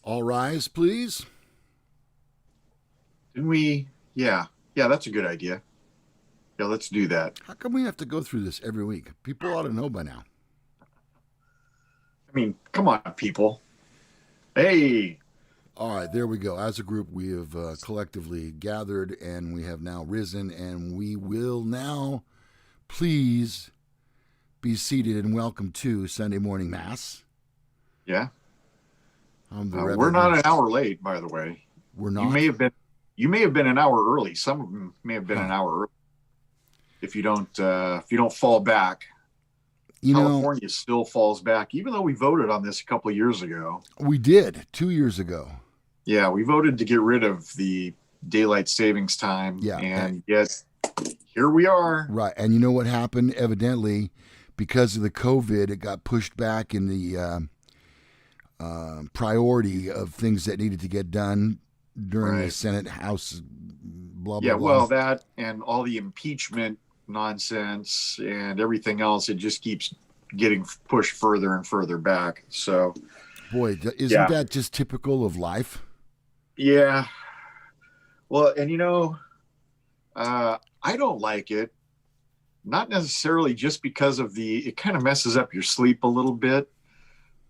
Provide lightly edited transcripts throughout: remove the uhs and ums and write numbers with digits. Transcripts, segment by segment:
All rise, please. Didn't we? Yeah. Yeah, that's a good idea. Yeah, let's do that. How come we have to go through this every week? People ought to know by now. I mean, come on, people. Hey. All right, there we go. As a group, we have collectively gathered and we have now risen, and we will now please be seated and welcome to Sunday morning Mass. Yeah. We're not an hour late, by the way. We're not. You may have been an hour early. Some of them may have been an hour early. If you don't fall back. California still falls back, even though we voted on this a couple of years ago. We did 2 years ago. Yeah, we voted to get rid of the daylight savings time. Yeah, and yet here we are. Right, and you know what happened? Evidently, because of the COVID, it got pushed back in the priority of things that needed to get done during the Senate, House, blah, blah, blah. Well, that and all the impeachment nonsense and everything else, it just keeps getting pushed further and further back. So, boy, isn't that just typical of life? Yeah. Well, and I don't like it. Not necessarily just because of it kind of messes up your sleep a little bit,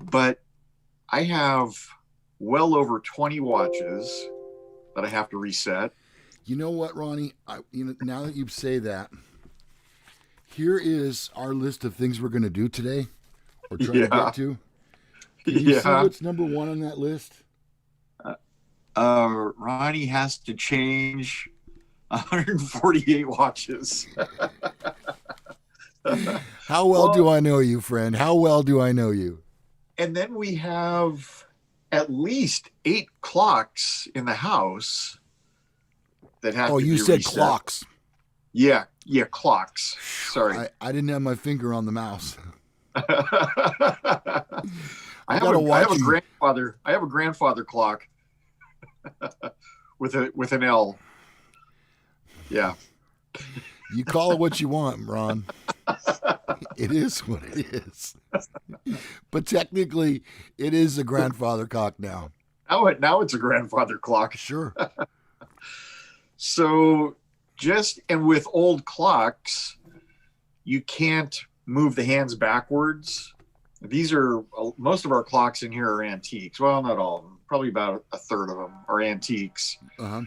but I have well over 20 watches that I have to reset. You know what, Ronnie? Now that you say that, here is our list of things we're going to do today, or try to get to. Can you see what's number one on that list? Ronnie has to change 148 watches. How well do I know you, friend? How well do I know you? And then we have at least 8 clocks in the house that have to be reset. Oh, you said clocks. Yeah, clocks. Sorry. I didn't have my finger on the mouse. I have a grandfather clock with an L. Yeah. You call it what you want, Ron. It is what it is. But technically, it is a grandfather clock now. Now it's a grandfather clock. Sure. So and with old clocks, you can't move the hands backwards. Most of our clocks in here are antiques. Well, not all of them. Probably about a third of them are antiques. Uh-huh.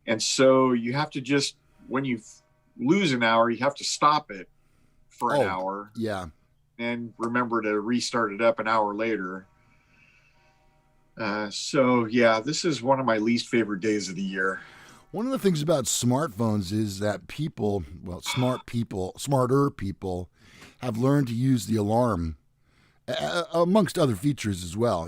And so you have to when you lose an hour, you have to stop it for an hour. Yeah. And remember to restart it up an hour later. This is one of my least favorite days of the year. One of the things about smartphones is that smarter people have learned to use the alarm amongst other features as well,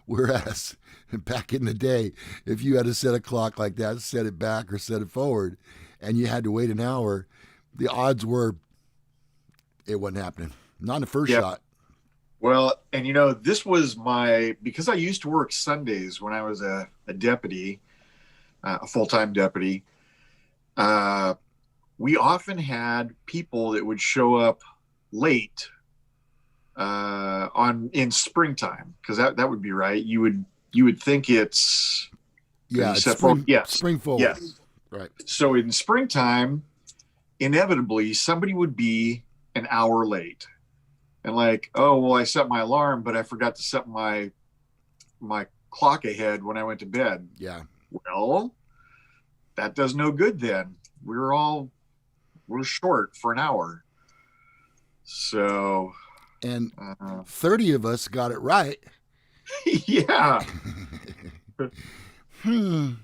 Whereas back in the day, if you had to set a clock like that, set it back or set it forward, and you had to wait an hour, the odds were it wasn't happening. Not in the first shot. Well, and this was because I used to work Sundays when I was a deputy, a full-time deputy. We often had people that would show up late in springtime, because that would be right. You would think it's spring forward. Yes. Right. So in springtime, inevitably somebody would be an hour late. And I set my alarm, but I forgot to set my clock ahead when I went to bed. Yeah. Well, that does no good then. We're short for an hour. So. And 30 of us got it right. Yeah. Oh,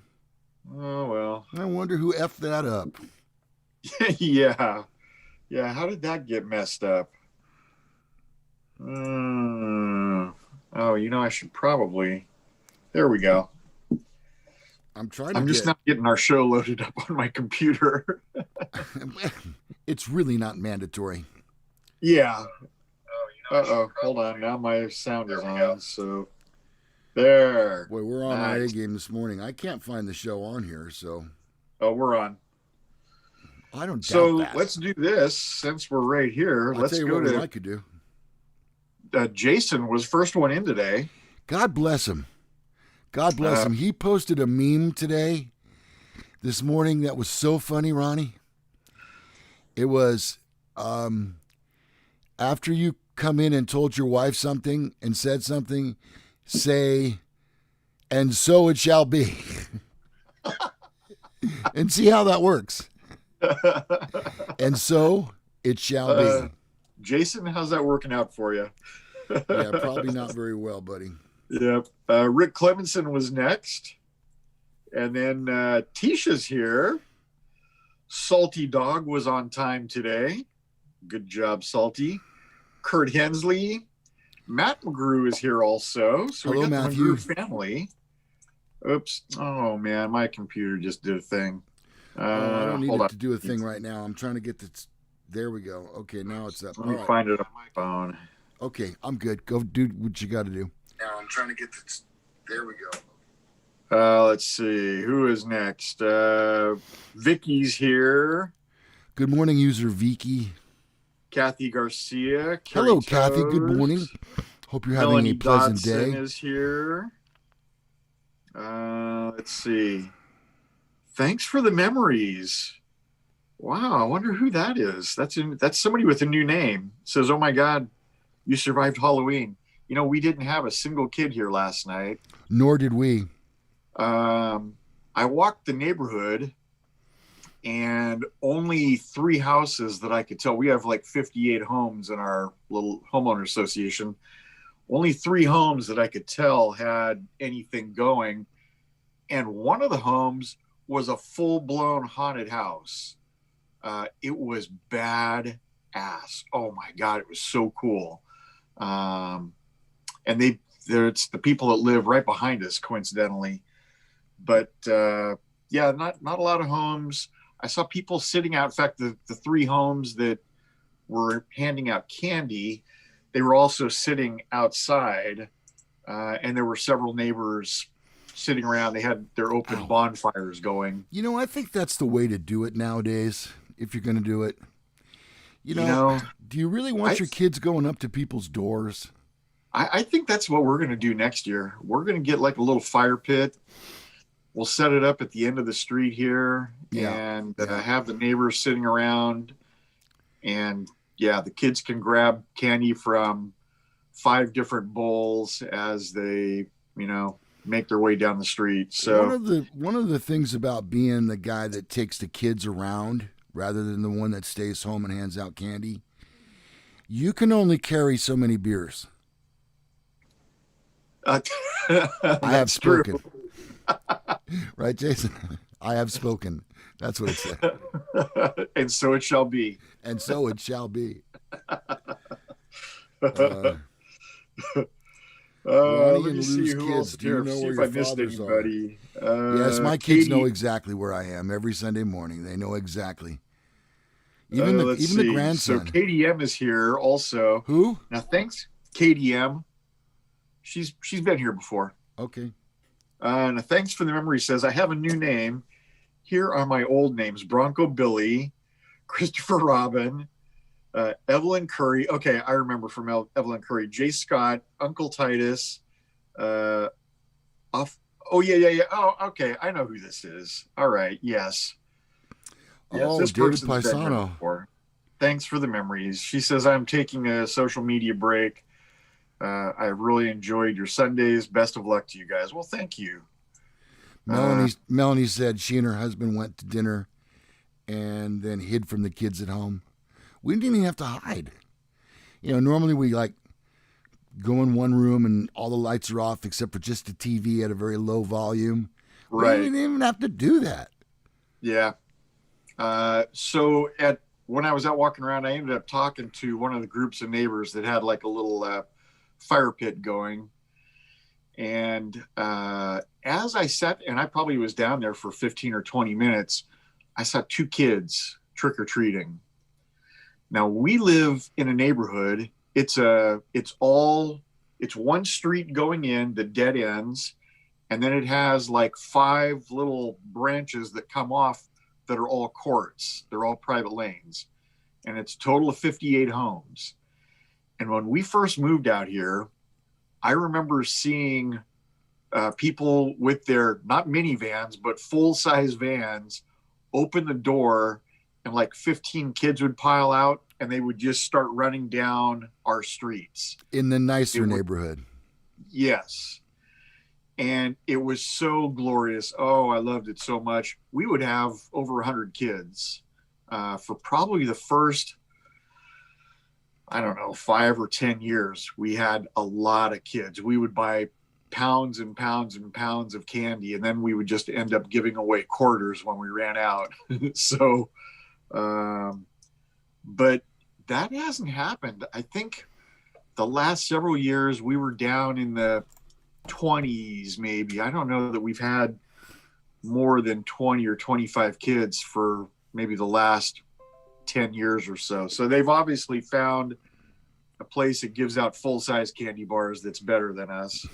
well. I wonder who effed that up. Yeah. Yeah, how did that get messed up? I should probably. There we go. I'm just not getting our show loaded up on my computer. It's really not mandatory. Yeah. Hold on. Now my sound is on. So there. Boy, we're on our A game this morning. I can't find the show on here, so. Oh, we're on. I don't doubt that. So let's do this since we're right here. Let's go to what I could do. Jason was first one in today. God bless him. God bless him. He posted a meme this morning, that was so funny, Ronnie. It was after you come in and told your wife something and said something, say, "And so it shall be." And see how that works. And so it shall be. Jason, how's that working out for you? Yeah, probably not very well, buddy. Yep. Rick Clemenson was next. And then Tisha's here. Salty Dog was on time today. Good job, Salty. Kurt Hensley. Matt McGrew is here also. So hello, we got Matthew. the McGrew family. Oops. Oh, man. My computer just did a thing. I don't need it to do a thing right now. I'm trying to get this. There we go. Okay, now it's up. Let me find it on my phone. Okay, I'm good. Go do what you got to do. Now I'm trying to get this. There we go. Let's see. Who is next? Vicky's here. Good morning, user Vicky. Kathy Garcia. Hello, Kathy. Good morning. Hope you're having Melanie a pleasant Dodson day. Is here. Let's see. Thanks for the memories. Wow, I wonder who that is. That's somebody with a new name. Says, "Oh my God, you survived Halloween." You know, we didn't have a single kid here last night. Nor did we. I walked the neighborhood, and only 3 houses that I could tell. We have like 58 homes in our little homeowner association. Only 3 homes that I could tell had anything going. And one of the homes was a full-blown haunted house. It was badass. Oh my God, it was so cool. And it's the people that live right behind us, coincidentally. But yeah, not a lot of homes. I saw people sitting out. In fact, the 3 homes that were handing out candy, they were also sitting outside, and there were several neighbors sitting around. They had their open bonfires going. You know, I think that's the way to do it nowadays, if you're going to do it. You know, do you really want your kids going up to people's doors? I think that's what we're going to do next year. We're going to get like a little fire pit. We'll set it up at the end of the street here, and have the neighbors sitting around. And yeah, the kids can grab candy from 5 different bowls as they, make their way down the street. So one of the things about being the guy that takes the kids around rather than the one that stays home and hands out candy, you can only carry so many beers. I have spoken. Right, Jason? I have spoken. That's what it said. And so it shall be. And so it shall be. Let me see who else do you know see where if your I missed fathers anybody. Yes, my kids Katie, know exactly where I am every Sunday morning. They know exactly. Even the grandson. So KDM is here also. Who? Now, thanks, KDM. She's been here before. Okay. Now, thanks for the memory. Says, I have a new name. Here are my old names: Bronco Billy, Christopher Robin, Evelyn Curry. Okay, I remember from Evelyn Curry. Jay Scott, Uncle Titus. Oh, yeah. Oh, okay. I know who this is. All right. Yes. This David person's been here Paisano. before. Thanks for the memories. She says, I'm taking a social media break. I really enjoyed your Sundays. Best of luck to you guys. Well, thank you. Melanie said she and her husband went to dinner and then hid from the kids at home. We didn't even have to hide. Normally we go in one room and all the lights are off except for just the TV at a very low volume. Right. We didn't even have to do that. Yeah. So when I was out walking around, I ended up talking to one of the groups of neighbors that had like a little fire pit going. And as I sat, and I probably was down there for 15 or 20 minutes, I saw 2 kids trick-or-treating. Now, we live in a neighborhood. It's one street going in, the dead ends, and then it has like 5 little branches that come off that are all courts. They're all private lanes. And it's a total of 58 homes. And when we first moved out here, I remember seeing people with their not minivans but full-size vans open the door, and like 15 kids would pile out, and they would just start running down our streets in the nicer neighborhood. Yes. And it was so glorious. Oh, I loved it so much. We would have over 100 kids for probably the first, I don't know, 5 or 10 years. We had a lot of kids. We would buy pounds and pounds and pounds of candy, and then we would just end up giving away quarters when we ran out. So, but that hasn't happened. I think the last several years we were down in the 20s, maybe. I don't know that we've had more than 20 or 25 kids for maybe the last 10 years or so. So they've obviously found a place that gives out full-size candy bars that's better than us.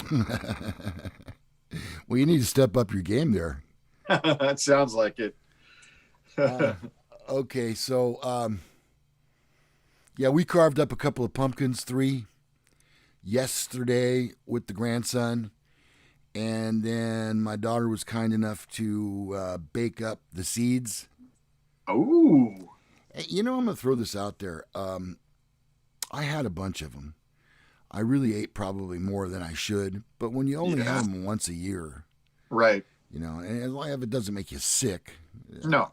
Well, you need to step up your game there. That sounds like it. Okay, so yeah, we carved up a couple of pumpkins, 3 yesterday with the grandson, and then my daughter was kind enough to bake up the seeds. Oh, You know, I'm gonna throw this out there. I had a bunch of them. I really ate probably more than I should, but when you only have them once a year, right? You know, and as long as it doesn't make you sick. No,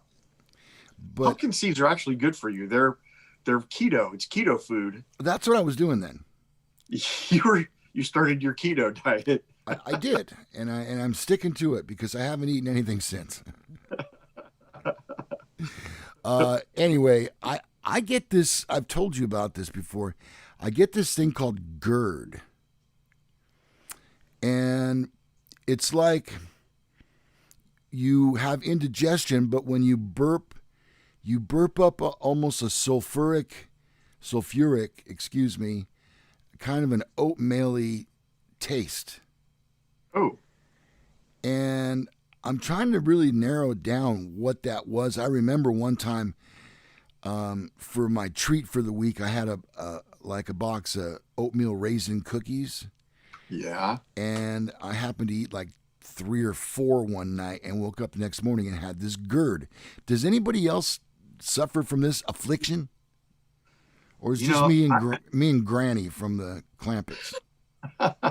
but pumpkin seeds are actually good for you. They're keto. It's keto food. That's what I was doing then. You started your keto diet. I did, and I'm sticking to it because I haven't eaten anything since. Anyway, I get this. I've told you about this before. I get this thing called GERD, and it's like you have indigestion, but when you burp up almost a sulfuric, kind of an oatmeal-y taste. Oh. And I'm trying to really narrow down what that was. I remember one time for my treat for the week, I had a box of oatmeal raisin cookies. Yeah. And I happened to eat like 3 or 4 one night and woke up the next morning and had this GERD. Does anybody else suffer from this affliction? Or is it just me and Granny from the Clampets? I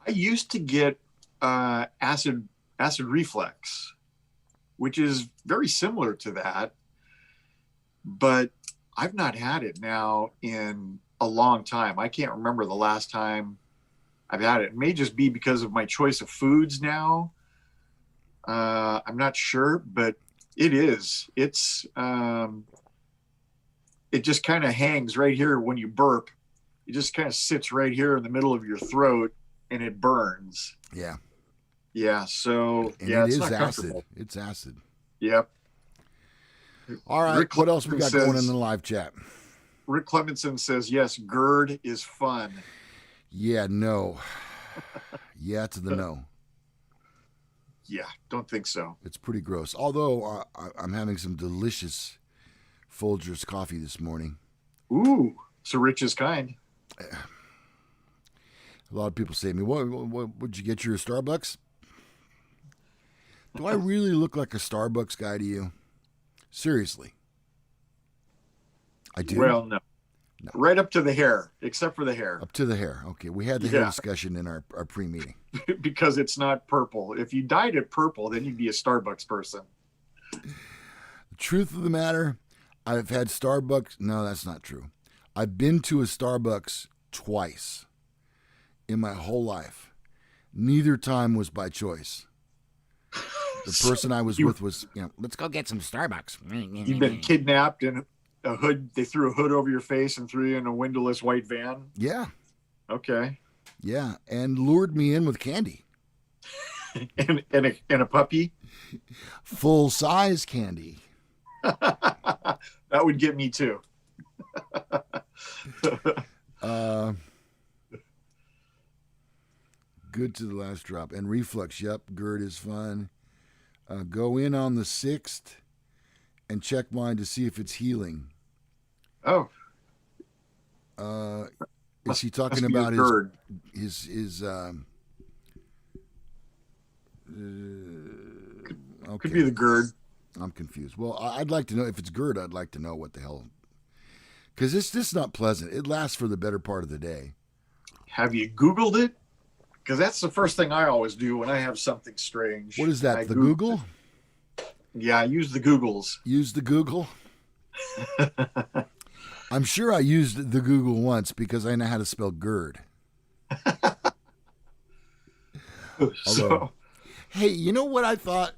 used to get acid reflux, which is very similar to that, but I've not had it now in a long time. I can't remember the last time I've had it. It may just be because of my choice of foods now. I'm not sure, but it is. It just kind of hangs right here when you burp. It just kind of sits right here in the middle of your throat, and it burns. Yeah. Yeah. So and yeah, it's not acid. comfortable. It's acid. Yep. All right. Rick what else we got going in the live chat? Rick Clemenson says, yes, GERD is fun. Yeah, no. Yeah to the no. Yeah, don't think so. It's pretty gross. Although I'm having some delicious Folgers coffee this morning. Ooh, so rich is kind. A lot of people say to me, what would you get your Starbucks? Do I really look like a Starbucks guy to you? Seriously. I do? Well, no. Right up to the hair, except for the hair. Up to the hair. Okay, we had the hair discussion in our pre-meeting. Because it's not purple. If you dyed it purple, then you'd be a Starbucks person. The truth of the matter, I've had Starbucks. No, that's not true. I've been to a Starbucks twice in my whole life. Neither time was by choice. The person I was with was, let's go get some Starbucks. You've been kidnapped and a hood. They threw a hood over your face and threw you in a windowless white van. Yeah. Okay. Yeah, and lured me in with candy. and a puppy. Full size candy. That would get me too. Good to the last drop. And reflux, yep, GERD is fun. Go in on the 6th and check mine to see if it's healing. Oh. Is he talking about his Okay. Could be the GERD. I'm confused. Well, I'd like to know if it's GERD. I'd like to know what the hell, because it's just not pleasant. It lasts for the better part of the day. Have you Googled it? Because that's the first thing I always do when I have something strange. What is that? The Google? Yeah, I use the Googles. Use the Google? I'm sure I used the Google once because I know how to spell GERD. Although, hey, you know what I thought?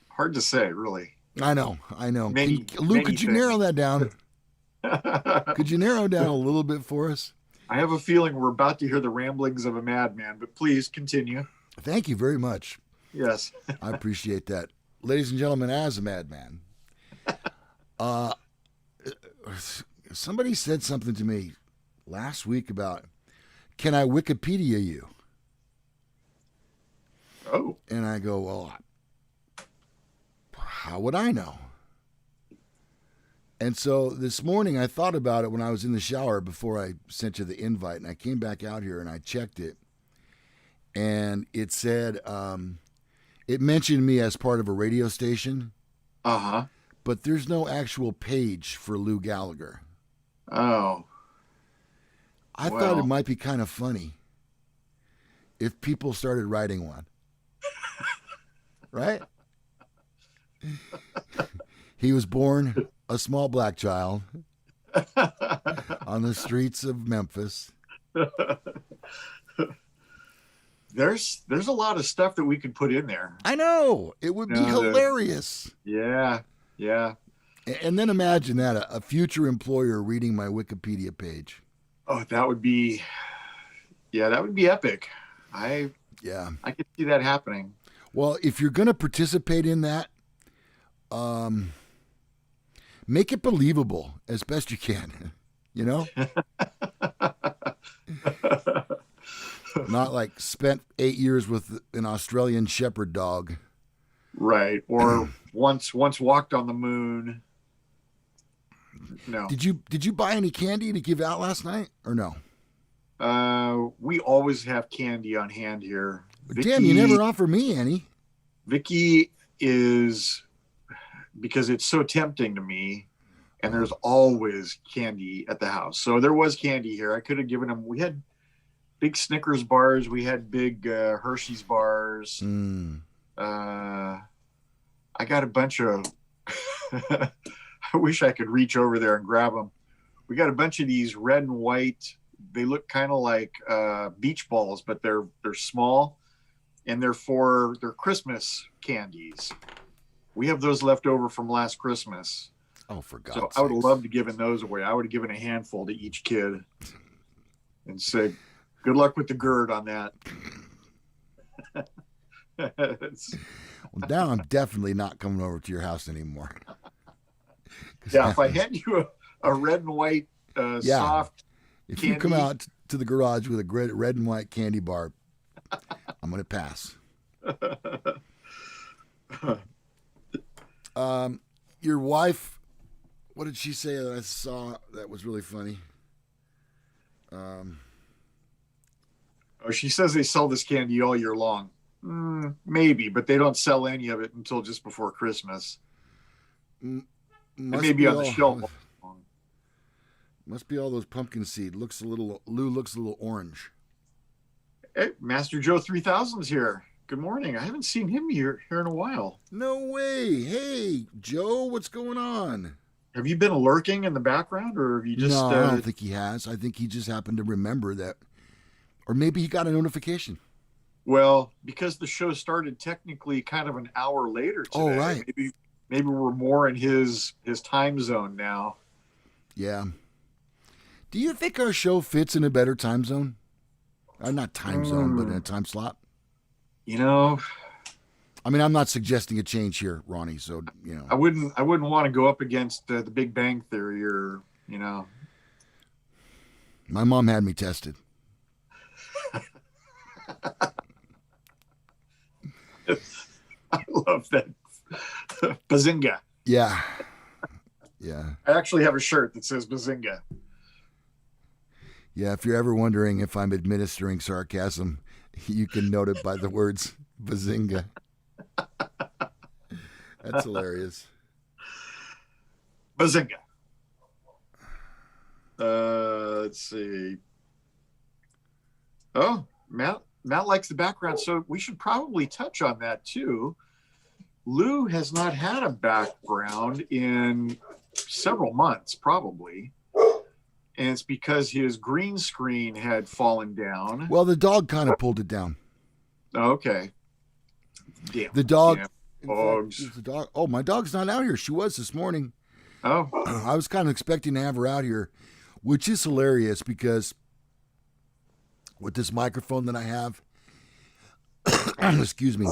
Hard to say, really. I know. Lou, could you things. narrow that down? Could you narrow down a little bit for us? I have a feeling we're about to hear the ramblings of a madman, but please continue. Thank you very much. Yes. I appreciate that. Ladies and gentlemen, as a madman, somebody said something to me last week about, can I Wikipedia you? Oh. And I go, well, how would I know? And so this morning I thought about it when I was in the shower before I sent you the invite, and I came back out here and I checked it, and it said it mentioned me as part of a radio station. Uh-huh. But there's no actual page for Lou Gallagher. Oh. I thought it might be kind of funny if people started writing one. Right? He was born a small black child on the streets of Memphis. There's a lot of stuff that we could put in there. I know. It would be hilarious. Yeah. And then imagine that, a future employer reading my Wikipedia page. Oh, that would be epic. I could see that happening. Well, if you're going to participate in that, make it believable as best you can, you know? Not like spent 8 years with an Australian shepherd dog. Right. Or once walked on the moon. No. Did you buy any candy to give out last night or no? We always have candy on hand here. Damn, you never offer me any. Vicky is, because it's so tempting to me, and there's always candy at the house. So there was candy here. I could have given him. We had big Snickers bars. We had big Hershey's bars. I got a bunch of. I wish I could reach over there and grab them. We got a bunch of these red and white. They look kind of like beach balls, but they're small, and they're Christmas candies. We have those left over from last Christmas. Oh, for God's sake. So I would have loved to have given those away. I would have given a handful to each kid and said, good luck with the GERD on that. Well, now I'm definitely not coming over to your house anymore. Yeah, if I hand you a red and white soft if candy, you come out to the garage with a red and white candy bar, I'm going to pass. Your wife, what did she say that I saw that was really funny? She says they sell this candy all year long. Maybe, but they don't sell any of it until just before Christmas. It may be on the shelf. Must be all those pumpkin seed. Lou looks a little orange. Hey, Master Joe 3000's here. Good morning. I haven't seen him here in a while. No way. Hey, Joe, what's going on? Have you been lurking in the background, or have you just... No, I don't think he has. I think he just happened to remember that. Or maybe he got a notification. Well, because the show started technically kind of an hour later today. Oh, right. Maybe we're more in his time zone now. Yeah. Do you think our show fits in a better time zone? Not time zone, but in a time slot? You know, I mean, I'm not suggesting a change here, Ronnie. So, you know, I wouldn't want to go up against the Big Bang Theory, or, you know. My mom had me tested. I love that. Bazinga. Yeah. I actually have a shirt that says Bazinga. Yeah, if you're ever wondering if I'm administering sarcasm, you can note it by the words Bazinga. That's hilarious. Bazinga. Let's see. Oh, Matt likes the background, so we should probably touch on that too. Lou has not had a background in several months, probably. And it's because his green screen had fallen down. Well, the dog kind of pulled it down. Okay. Damn. The dog. Damn dogs. The dog. Oh, my dog's not out here. She was this morning. Oh. I was kind of expecting to have her out here, which is hilarious because with this microphone that I have, excuse me,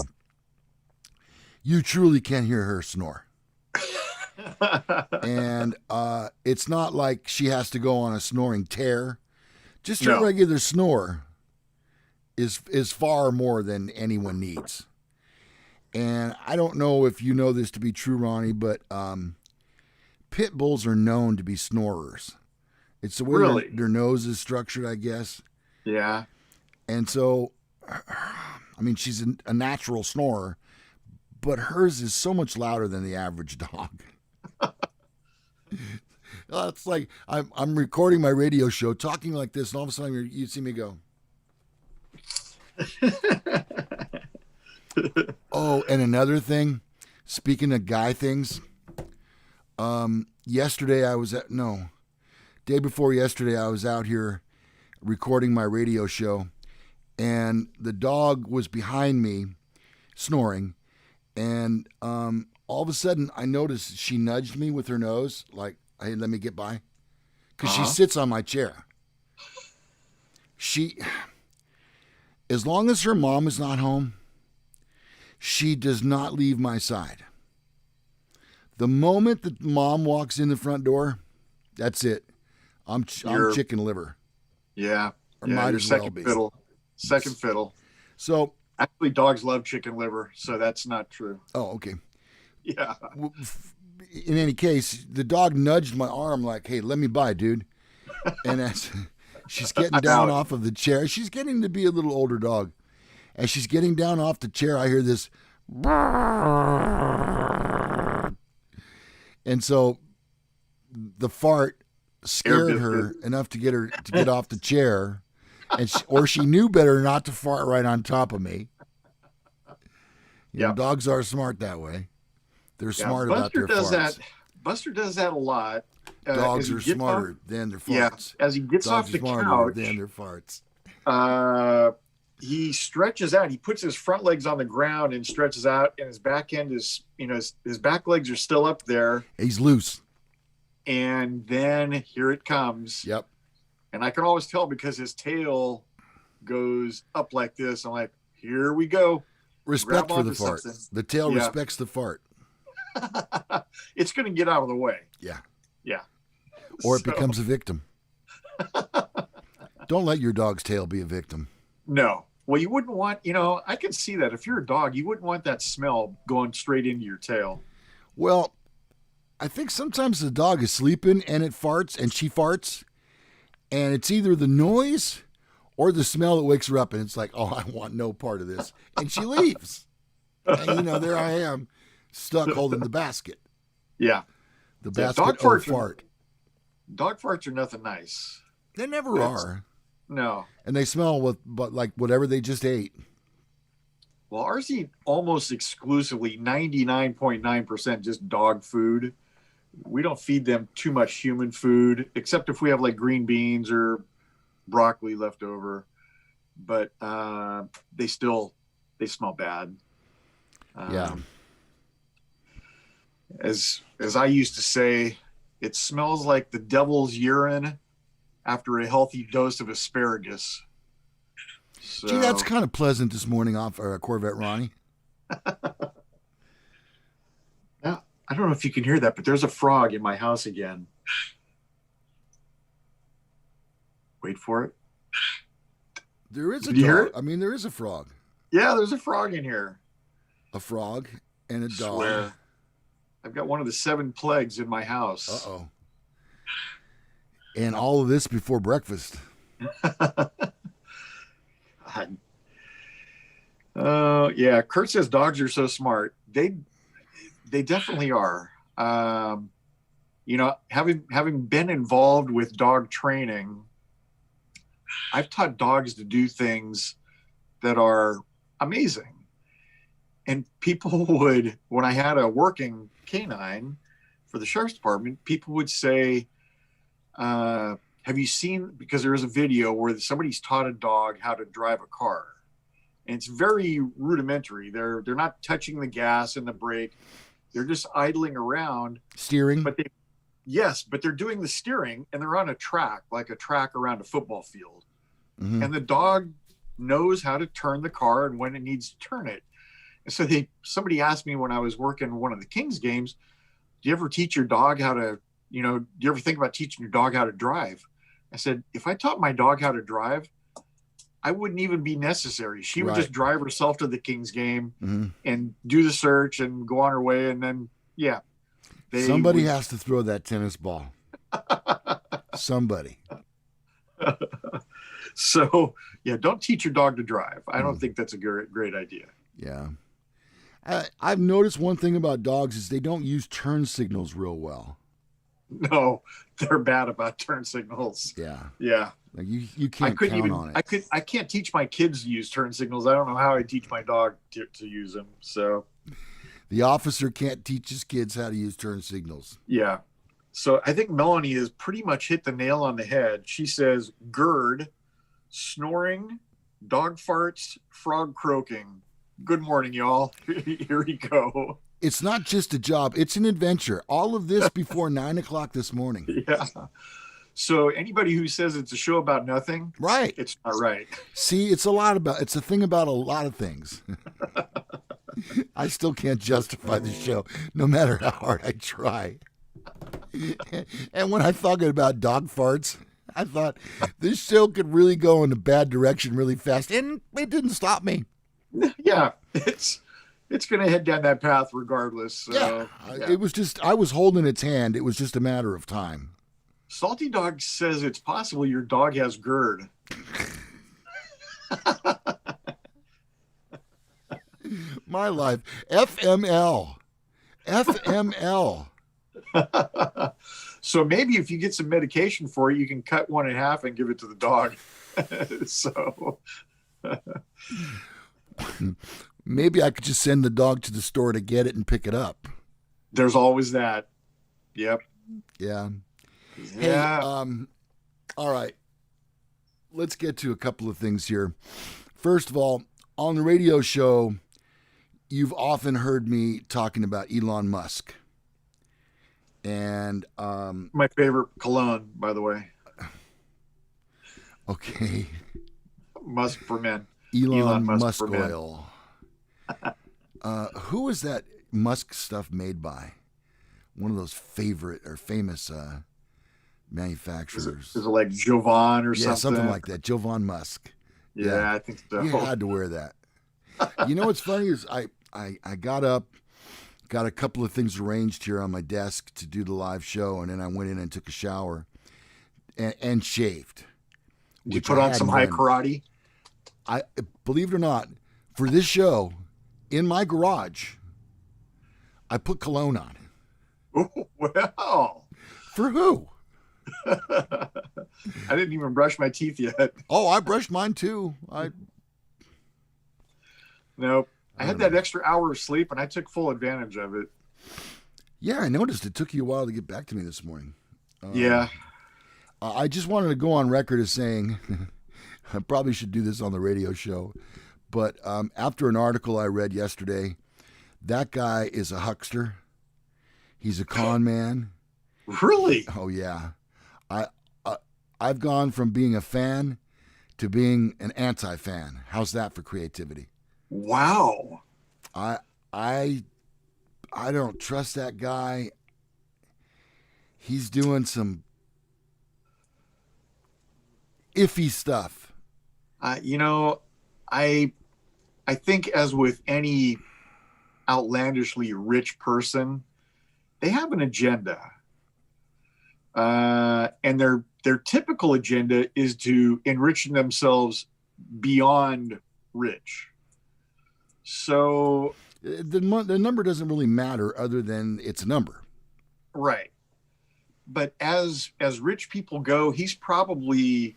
you truly can hear her snore. And it's not like she has to go on a snoring tear. Just a regular snore is far more than anyone needs. And I don't know if you know this to be true, Ronnie, but pit bulls are known to be snorers. It's the way their nose is structured, I guess. Yeah. And so, I mean, she's a natural snorer, but hers is so much louder than the average dog. It's like I'm recording my radio show, talking like this, and all of a sudden you see me go. Oh, and another thing, speaking of guy things, day before yesterday, I was out here recording my radio show, and the dog was behind me snoring, and all of a sudden I noticed she nudged me with her nose, like, hey, let me get by, because she sits on my chair. As long as her mom is not home, she does not leave my side. The moment that mom walks in the front door, that's it. I'm chicken liver. Yeah. Or might as well be. Second fiddle. So actually, dogs love chicken liver, so that's not true. Oh, okay. Yeah. In any case, the dog nudged my arm like, hey, let me by, dude. And as she's getting down off of the chair, she's getting to be a little older dog. As she's getting down off the chair, I hear this. And so the fart scared her enough to get off the chair, and she knew better not to fart right on top of me. You know, dogs are smart that way. They're smart about their farts. Buster does that a lot. Dogs are smarter than their farts. Yeah, as he gets off the couch, than their farts. He stretches out. He puts his front legs on the ground and stretches out, and his back end is, his back legs are still up there. He's loose. And then here it comes. Yep. And I can always tell because his tail goes up like this. I'm like, here we go. Respect for the fart. The tail respects the fart. It's going to get out of the way. Yeah. Yeah. Or it becomes a victim. Don't let your dog's tail be a victim. No. Well, you wouldn't want, I can see that. If you're a dog, you wouldn't want that smell going straight into your tail. Well, I think sometimes the dog is sleeping and it farts and she farts, and it's either the noise or the smell that wakes her up, and it's like, oh, I want no part of this. And she leaves. And, there I am, stuck holding the basket. Yeah. The basket of fart. Dog farts are nothing nice. They never are. No. And they smell like whatever they just ate. Well, ours eat almost exclusively 99.9% just dog food. We don't feed them too much human food, except if we have like green beans or broccoli left over. But they smell bad. Yeah. As I used to say, it smells like the devil's urine after a healthy dose of asparagus. So, gee, that's kind of pleasant this morning off Corvette Ronnie. Now, I don't know if you can hear that, but there's a frog in my house again. Wait for it. There is a dog. Hear it? I mean, there is a frog. Yeah, there's a frog in here. A frog and a dog. Swear. I've got one of the 7 plagues in my house. Uh-oh. And all of this before breakfast. Yeah. Kurt says dogs are so smart. They definitely are. Having been involved with dog training, I've taught dogs to do things that are amazing. And people would, when I had a working canine for the sheriff's department, people would say, have you seen, because there is a video where somebody's taught a dog how to drive a car. And it's very rudimentary. They're not touching the gas and the brake. They're just idling around. Steering? But they're doing the steering, and they're on a track, like a track around a football field. Mm-hmm. And the dog knows how to turn the car and when it needs to turn it. And so somebody asked me when I was working one of the Kings games, do you ever teach your dog how to, do you ever think about teaching your dog how to drive? I said, if I taught my dog how to drive, I wouldn't even be necessary. She would just drive herself to the Kings game and do the search and go on her way. And then, somebody has to throw that tennis ball. Somebody. So, don't teach your dog to drive. I don't think that's a great idea. Yeah. I've noticed one thing about dogs is they don't use turn signals real well. No, they're bad about turn signals. Yeah. Like you can't count on it. I can't teach my kids to use turn signals. I don't know how I teach my dog to use them. So the officer can't teach his kids how to use turn signals. Yeah. So I think Melanie has pretty much hit the nail on the head. She says GERD, snoring, dog farts, frog croaking. Good morning, y'all. Here we go. It's not just a job. It's an adventure. All of this before 9:00 this morning. Yeah. So anybody who says it's a show about nothing, right? It's not right. See, it's a thing about a lot of things. I still can't justify the show, no matter how hard I try. And when I thought about dog farts, I thought this show could really go in a bad direction really fast, and it didn't stop me. Yeah, it's going to head down that path regardless. So, It was just, I was holding its hand. It was just a matter of time. Salty Dog says it's possible your dog has GERD. My life. FML. So maybe if you get some medication for it, you can cut one in half and give it to the dog. So maybe I could just send the dog to the store to get it and pick it up. There's always that. Yep. Yeah. Yeah. Hey, all right. Let's get to a couple of things here. First of all, on the radio show, you've often heard me talking about Elon Musk. And my favorite cologne, by the way. Okay. Musk for men. Elon Musk oil. Who is that Musk stuff made by? One of those favorite or famous manufacturers. Is it like Jovan or something? Yeah, something like that. Jovan Musk. Yeah, I think so. You had to wear that. You know what's funny is I got up, got a couple of things arranged here on my desk to do the live show, and then I went in and took a shower and shaved. Did you put on some high karate? I believe it or not, for this show, in my garage, I put cologne on. Oh, well. For who? I didn't even brush my teeth yet. Oh, I brushed mine too. Nope. I had that extra hour of sleep, and I took full advantage of it. Yeah, I noticed it took you a while to get back to me this morning. Yeah. I just wanted to go on record as saying, I probably should do this on the radio show, but after an article I read yesterday, that guy is a huckster. He's a con man. Really? Oh, yeah. I've gone from being a fan to being an anti-fan. How's that for creativity? Wow. I don't trust that guy. He's doing some iffy stuff. I think as with any outlandishly rich person, they have an agenda. And their typical agenda is to enrich themselves beyond rich. So, The number doesn't really matter other than it's a number. right. But as rich people go, he's probably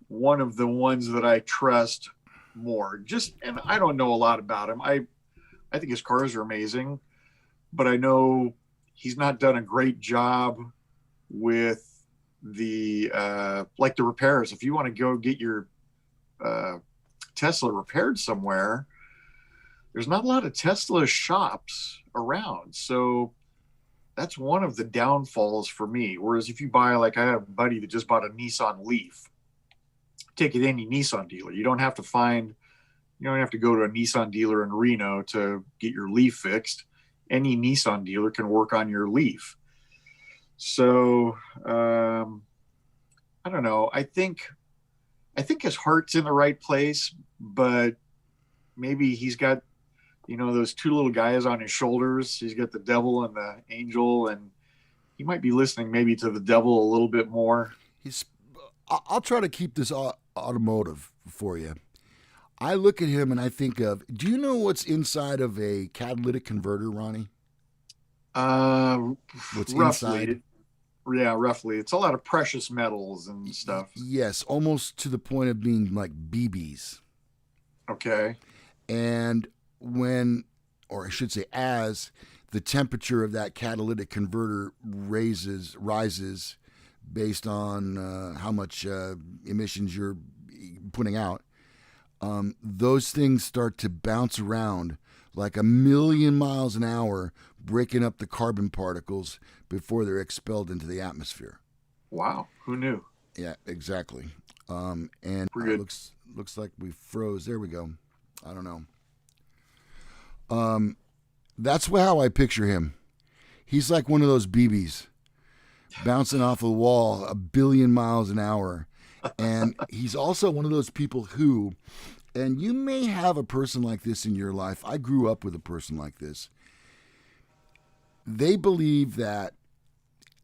one of the ones that I trust more. Just, and I don't know a lot about him. I think his cars are amazing, but I know he's not done a great job with the like the repairs. If you want to go get your Tesla repaired somewhere, there's not a lot of Tesla shops around. So that's one of the downfalls for me. Whereas if you buy, like I have a buddy that just bought a Nissan Leaf, take it any Nissan dealer. You don't have to go to a Nissan dealer in Reno to get your Leaf fixed. Any Nissan dealer can work on your Leaf. So I don't know. I think his heart's in the right place, but maybe he's got, those two little guys on his shoulders. He's got the devil and the angel, and he might be listening maybe to the devil a little bit more. I'll try to keep this automotive for you. I look at him and I think of, do you know what's inside of a catalytic converter, Ronnie? What's Roughly. inside? Yeah, roughly. It's a lot of precious metals and stuff. Yes, almost to the point of being like BBs. Okay. And when, or I should say, as the temperature of that catalytic converter rises based on how much emissions you're putting out, those things start to bounce around like a million miles an hour, breaking up the carbon particles before they're expelled into the atmosphere. Wow, who knew? Yeah, exactly. And looks like we froze. There we go. I don't know. That's how I picture him. He's like one of those BBs bouncing off a wall a billion miles an hour. And he's also one of those people who, and you may have a person like this in your life. I grew up with a person like this. They believe that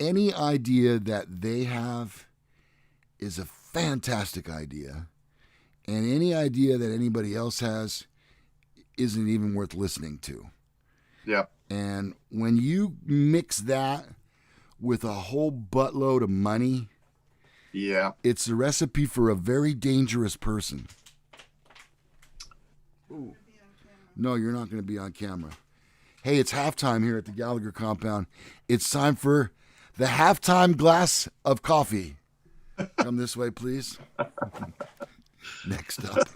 any idea that they have is a fantastic idea, and any idea that anybody else has isn't even worth listening to. Yeah. And when you mix that with a whole buttload of money, yeah, it's a recipe for a very dangerous person. Ooh. No, you're not going to be on camera. Hey, it's halftime here at the Gallagher compound. It's time for the halftime glass of coffee. Come this way, please. Next up.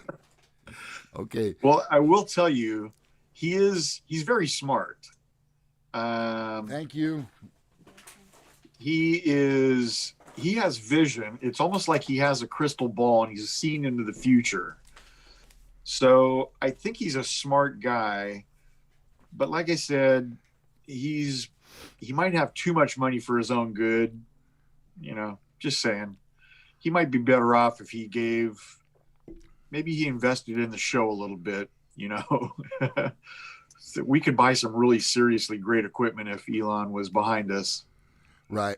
Okay. Well, I will tell you, he's very smart. Thank you. He has vision. It's almost like he has a crystal ball and he's seen into the future. So I think he's a smart guy, but like I said, he might have too much money for his own good. Just saying. He might be better off if maybe he invested in the show a little bit, So we could buy some really seriously great equipment if Elon was behind us. Right.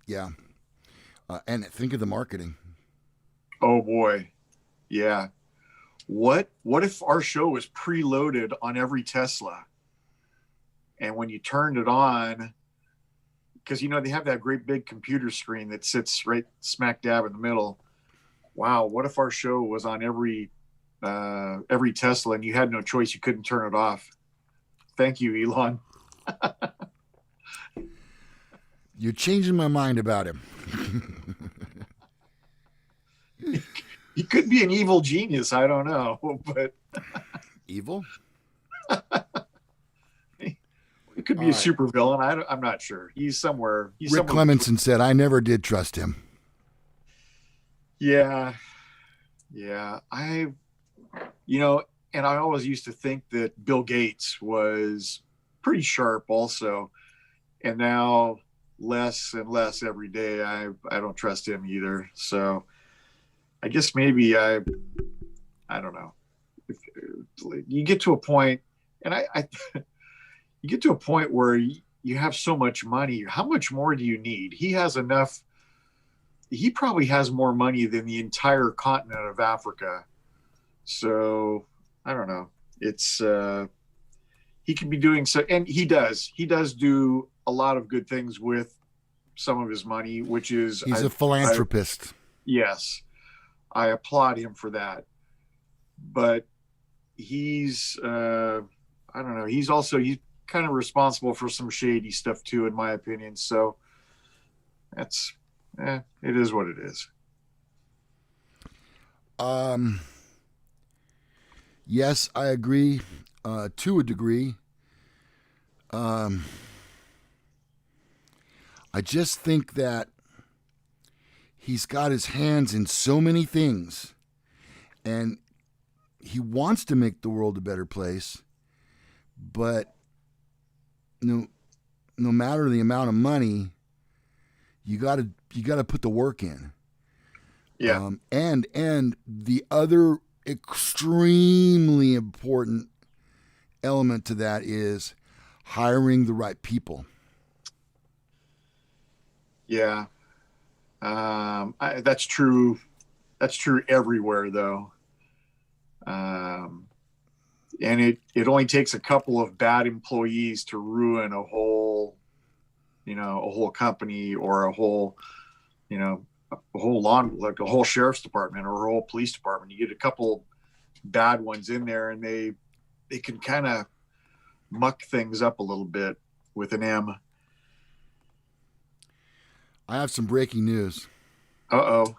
Yeah. And think of the marketing. Oh boy. Yeah. What if our show was preloaded on every Tesla? And when you turned it on, because they have that great big computer screen that sits right smack dab in the middle. Wow, what if our show was on every Tesla and you had no choice, you couldn't turn it off? Thank you, Elon. You're changing my mind about him. He could be an evil genius. I don't know, but evil. He could be a super villain. I'm not sure. He's somewhere. Rick Clemenson said, "I never did trust him." Yeah. And I always used to think that Bill Gates was pretty sharp also, and now less and less every day. I don't trust him either. So I guess maybe I don't know. If you get to a point, and you get to a point where you have so much money. How much more do you need? He has enough. He probably has more money than the entire continent of Africa. So I don't know. It's he could be doing so, and he does. He does do a lot of good things with some of his money, which is He's a philanthropist. Yes, I applaud him for that. But he's I don't know. He's kind of responsible for some shady stuff too, in my opinion. So that's it is what it is. Yes, I agree to a degree. I just think that he's got his hands in so many things, and he wants to make the world a better place, but no matter the amount of money, you got to put the work in. Yeah. And the other extremely important element to that is hiring the right people. Yeah. That's true. That's true everywhere, though. And it only takes a couple of bad employees to ruin a whole company, or a whole like a whole sheriff's department or a whole police department. You get a couple bad ones in there, and they can kind of muck things up a little bit with an M. I have some breaking news. Uh-oh.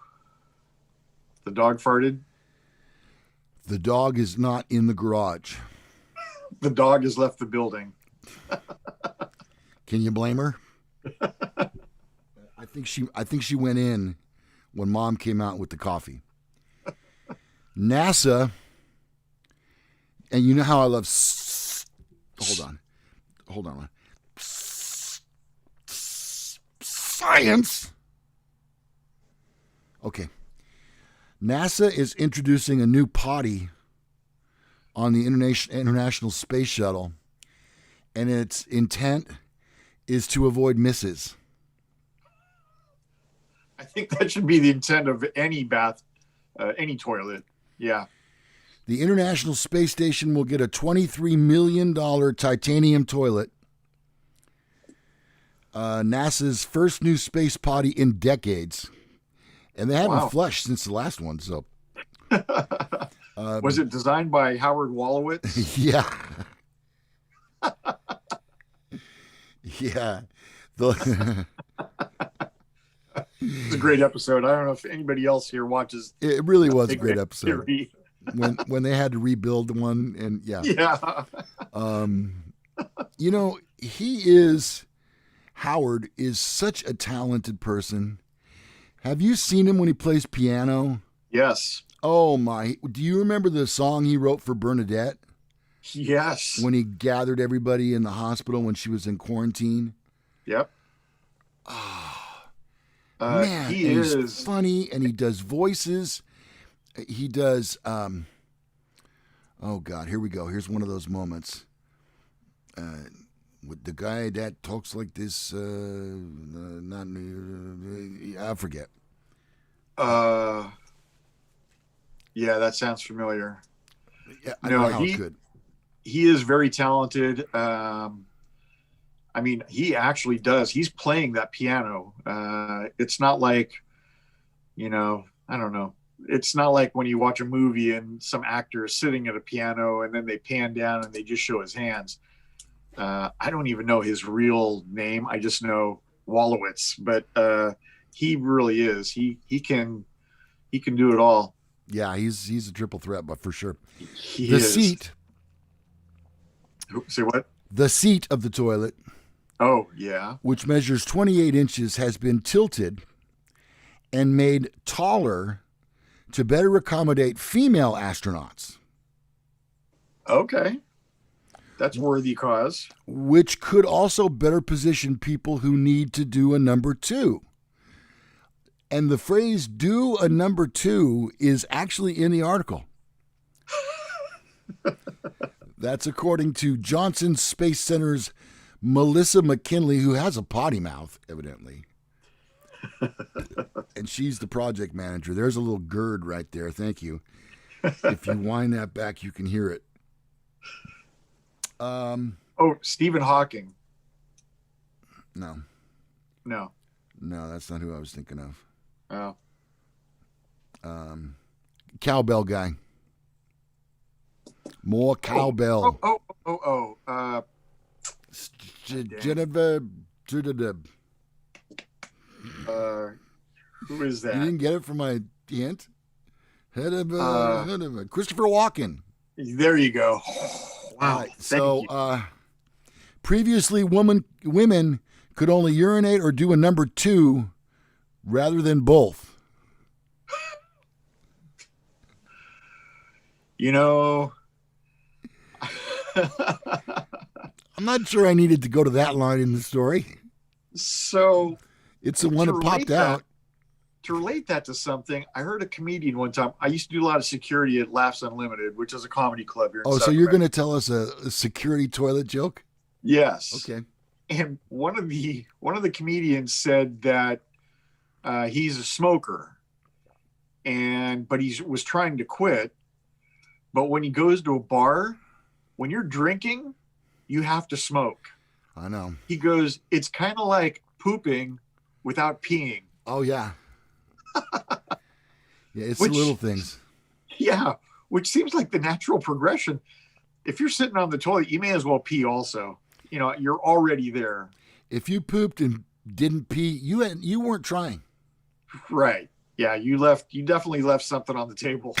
The dog farted? The dog is not in the garage. The dog has left the building. Can you blame her? I think she went in when Mom came out with the coffee. NASA, and you know how I love hold on. Science. Okay. NASA is introducing a new potty on the International Space Shuttle, and its intent is to avoid misses. I think that should be the intent of any bath, any toilet. Yeah. The International Space Station will get a $23 million titanium toilet. NASA's first new space potty in decades. And they haven't flushed since the last one. So, was it designed by Howard Wolowitz? Yeah. Yeah. It's a great episode. I don't know if anybody else here watches. It really was a great episode. when they had to rebuild one, and yeah. Howard is such a talented person. Have you seen him when he plays piano? Yes. Oh my! Do you remember the song he wrote for Bernadette? Yes. When he gathered everybody in the hospital when she was in quarantine. Yep. Man, he's funny, and he does voices. He does. Oh God, here we go. Here's one of those moments. With the guy that talks like this, I forget. Yeah, that sounds familiar. Yeah, I know how it could. He is very talented. I mean, he actually does. He's playing that piano. It's not like, I don't know. It's not like when you watch a movie and some actor is sitting at a piano and then they pan down and they just show his hands. I don't even know his real name. I just know Wolowitz, but he really is. He can do it all. Yeah, he's a triple threat, but for sure. The seat. Say what? The seat of the toilet. Oh, yeah. Which measures 28 inches, has been tilted and made taller to better accommodate female astronauts. Okay. That's worthy cause. Which could also better position people who need to do a number two. And the phrase "do a number two" is actually in the article. That's according to Johnson Space Center's Melissa McKinley, who has a potty mouth, evidently. And she's the project manager. There's a little GERD right there. Thank you. If you wind that back, you can hear it. Um, Oh, Stephen Hawking. no, No. no, that's not who I was thinking of. Oh. Cowbell guy. More Oh. cowbell. Dang. Jennifer. Uh, who is You that? didn't get it from my hint? Uh, Christopher Walken. there you go. All Wow. right. Thank So you. previously, women could only urinate or do a number two rather than both. You know, I'm not sure I needed to go to that line in the story. so It's the one to that popped relate that out. to relate that to something, I heard a comedian one time. I used to do a lot of security at Laughs Unlimited, which is a comedy club here in Oh, so you're Sacramento. going to tell us a security toilet joke? Yes. Okay. And one of the comedians said that he's a smoker, but he was trying to quit. But when he goes to a bar, when you're drinking, you have to smoke. I know. He goes, it's kind of like pooping without peeing. Oh, yeah. Yeah, it's the Which, little things. yeah, which seems like the natural progression. If you're sitting on the toilet, you may as well pee also. You're already there. If you pooped and didn't pee, you weren't trying. Right. Yeah, you definitely left something on the table.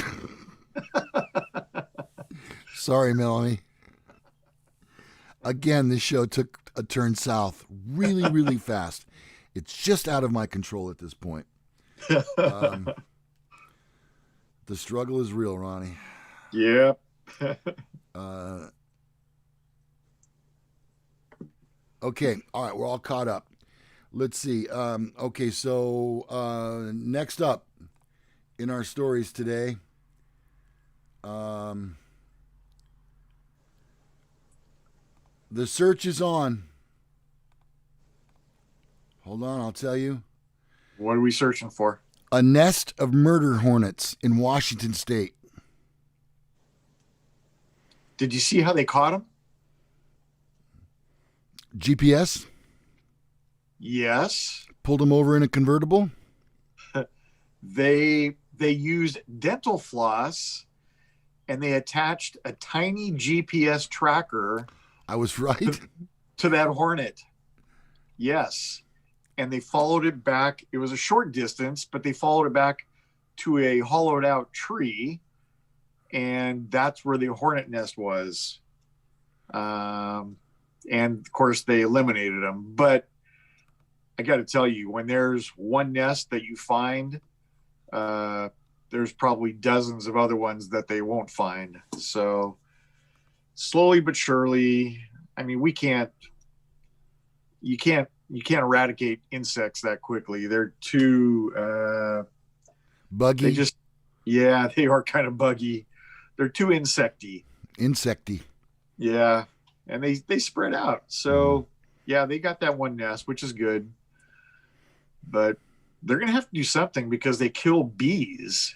Sorry, Melanie. Again, this show took a turn south really, really fast. It's just out of my control at this point. The struggle is real, Ronnie. Yep. Okay, all right, we're all caught up. Let's see. Okay, so next up in our stories today, the search is on. Hold on, I'll tell you. What are we searching for? A nest of murder hornets in Washington State. Did you see how they caught him? GPS Yes. pulled them over in a convertible. They used dental floss and they attached a tiny GPS tracker I was right. to that hornet. Yes. And they followed it back. It was a short distance, but they followed it back to a hollowed out tree. And that's where the hornet nest was. And of course, they eliminated them. But I got to tell you, when there's one nest that you find, there's probably dozens of other ones that they won't find. So slowly but surely, I mean, you can't eradicate insects that quickly. They're too, Buggy. they are kind of buggy. They're too insecty. Insecty. Yeah. And they spread out. So yeah, they got that one nest, which is good. But they're going to have to do something because they kill bees.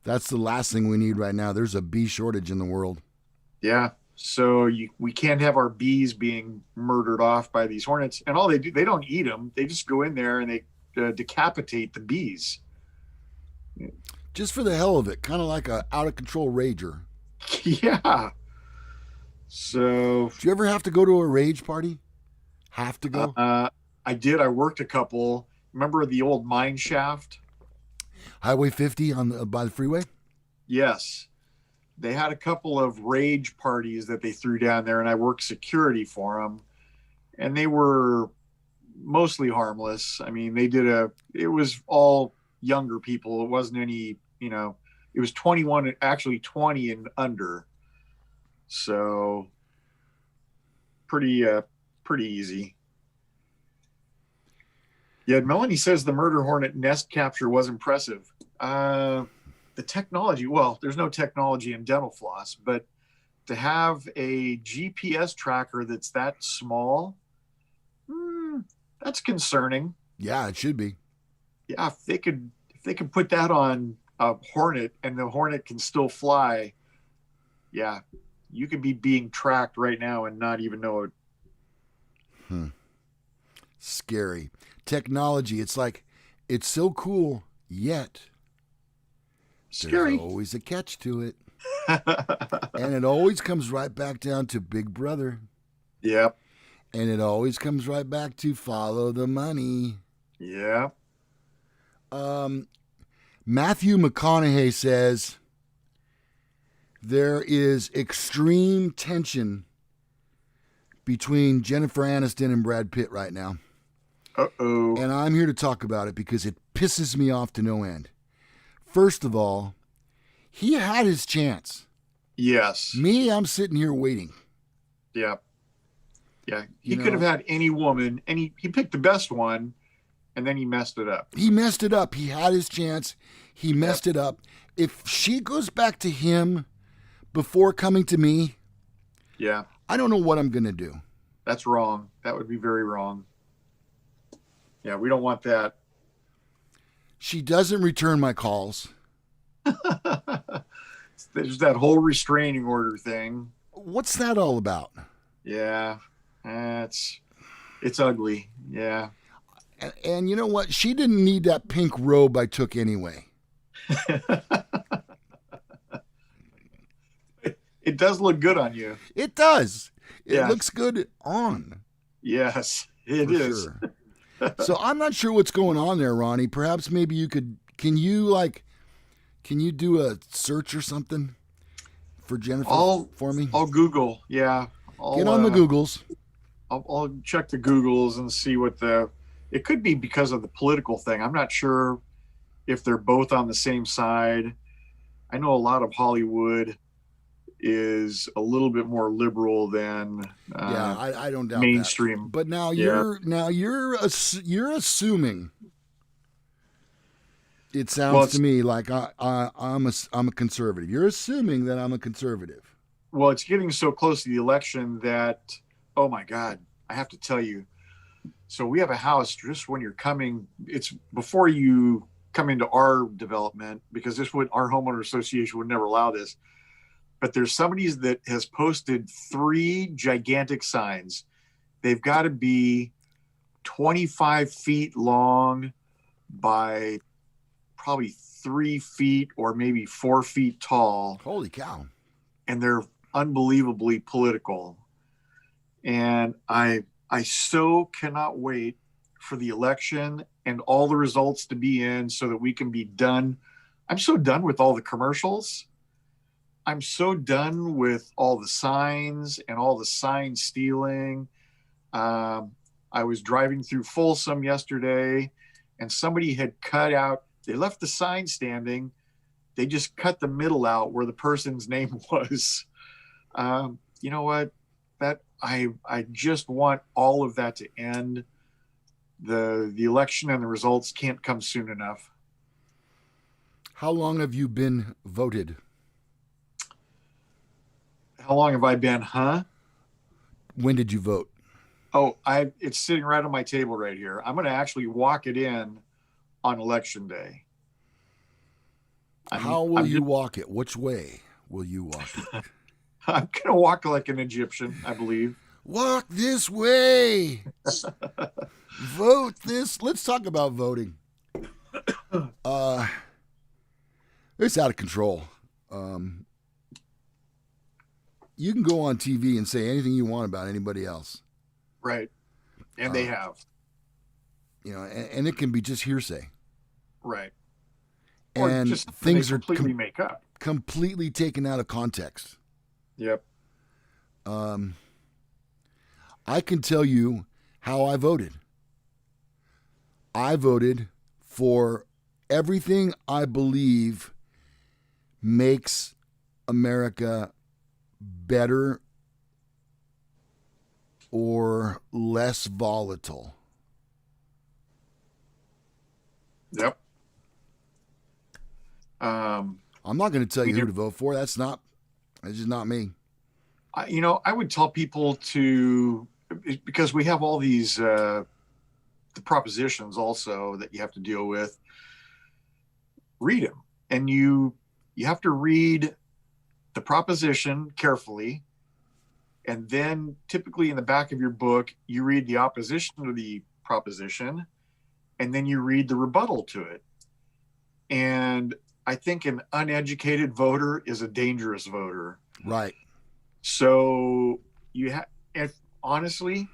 That's the last thing we need right now. There's a bee shortage in the world. Yeah. So we can't have our bees being murdered off by these hornets. And all they do, they don't eat them. They just go in there and they decapitate the bees. Just for the hell of it, kind of like a out of control rager. Yeah. So Do you ever have to go to a rage party? Have to go? I did. I worked a couple. Remember the old mine shaft? Highway 50 by the freeway? Yes. They had a couple of rage parties that they threw down there, and I worked security for them. And they were mostly harmless. I mean, it was all younger people. It wasn't any, it was 21, actually 20 and under. So pretty easy. Yeah, Melanie says the murder hornet nest capture was impressive. The technology, well, there's no technology in dental floss, but to have a GPS tracker that's that small, that's concerning. Yeah, it should be. Yeah, if they could put that on a hornet and the hornet can still fly, yeah, You could be being tracked right now and not even know it. Scary. Technology, it's like, it's so cool, yet there's Scary. always a catch to it. And it always comes right back down to Big Brother. Yep. And it always comes right back to follow the money. Yeah. Matthew McConaughey says there is extreme tension between Jennifer Aniston and Brad Pitt right now. Uh-oh. And I'm here to talk about it because it pisses me off to no end. First of all, he had his chance. Yes. Me, I'm sitting here waiting. Yeah. Yeah. He could have had any woman, and he picked the best one, and then he messed it up. He messed it up. He had his chance. He messed it up. If she goes back to him before coming to me, yeah, I don't know what I'm going to do. That's wrong. That would be very wrong. Yeah, we don't want that. She doesn't return my calls. There's that whole restraining order thing. What's that all about? Yeah, it's ugly. Yeah. And you know what? She didn't need that pink robe I took anyway. It does look good on you. It does. It looks good on. Yes, it is. Sure. So I'm not sure what's going on there, Ronnie. Perhaps maybe you could. Can you do a search or something for Jennifer for me? I'll Google. Yeah. Get on the Googles. I'll check the Googles and see what it could be because of the political thing. I'm not sure if they're both on the same side. I know a lot of Hollywood is a little bit more liberal than I don't doubt mainstream. That. But now you're assuming. It sounds to me like I'm a conservative. You're assuming that I'm a conservative. Well, it's getting so close to the election that, oh my God, I have to tell you. So we have a house just when you're coming. It's before you come into our development, because our homeowner association would never allow this. But there's somebody that has posted 3 gigantic signs. They've got to be 25 feet long by probably 3 feet or maybe 4 feet tall. Holy cow. And they're unbelievably political. And I so cannot wait for the election and all the results to be in so that we can be done. I'm so done with all the commercials. I'm so done with all the signs and all the sign stealing. I was driving through Folsom yesterday and somebody had cut out, they left the sign standing. They just cut the middle out where the person's name was. You know what? That I just want all of that to end. The election and the results can't come soon enough. How long have you been voted? How long have I been, huh? When did you vote? Oh, it's sitting right on my table right here. I'm going to actually walk it in on election day. How will you walk it? Which way will you walk it? I'm going to walk like an Egyptian, I believe. Walk this way. Vote this. Let's talk about voting. It's out of control. You can go on TV and say anything you want about anybody else. Right. And they have. And it can be just hearsay. Right. Or and just things are completely make up. Completely taken out of context. Yep. I can tell you how I voted. I voted for everything I believe makes America better or less volatile. Yep. I'm not going to tell you who to vote for. That's just not me. I would tell people because we have all these the propositions also that you have to deal with. Read them, and you have to read the proposition carefully, and then typically in the back of your book, you read the opposition to the proposition, and then you read the rebuttal to it. And I think an uneducated voter is a dangerous voter. Right. So if honestly,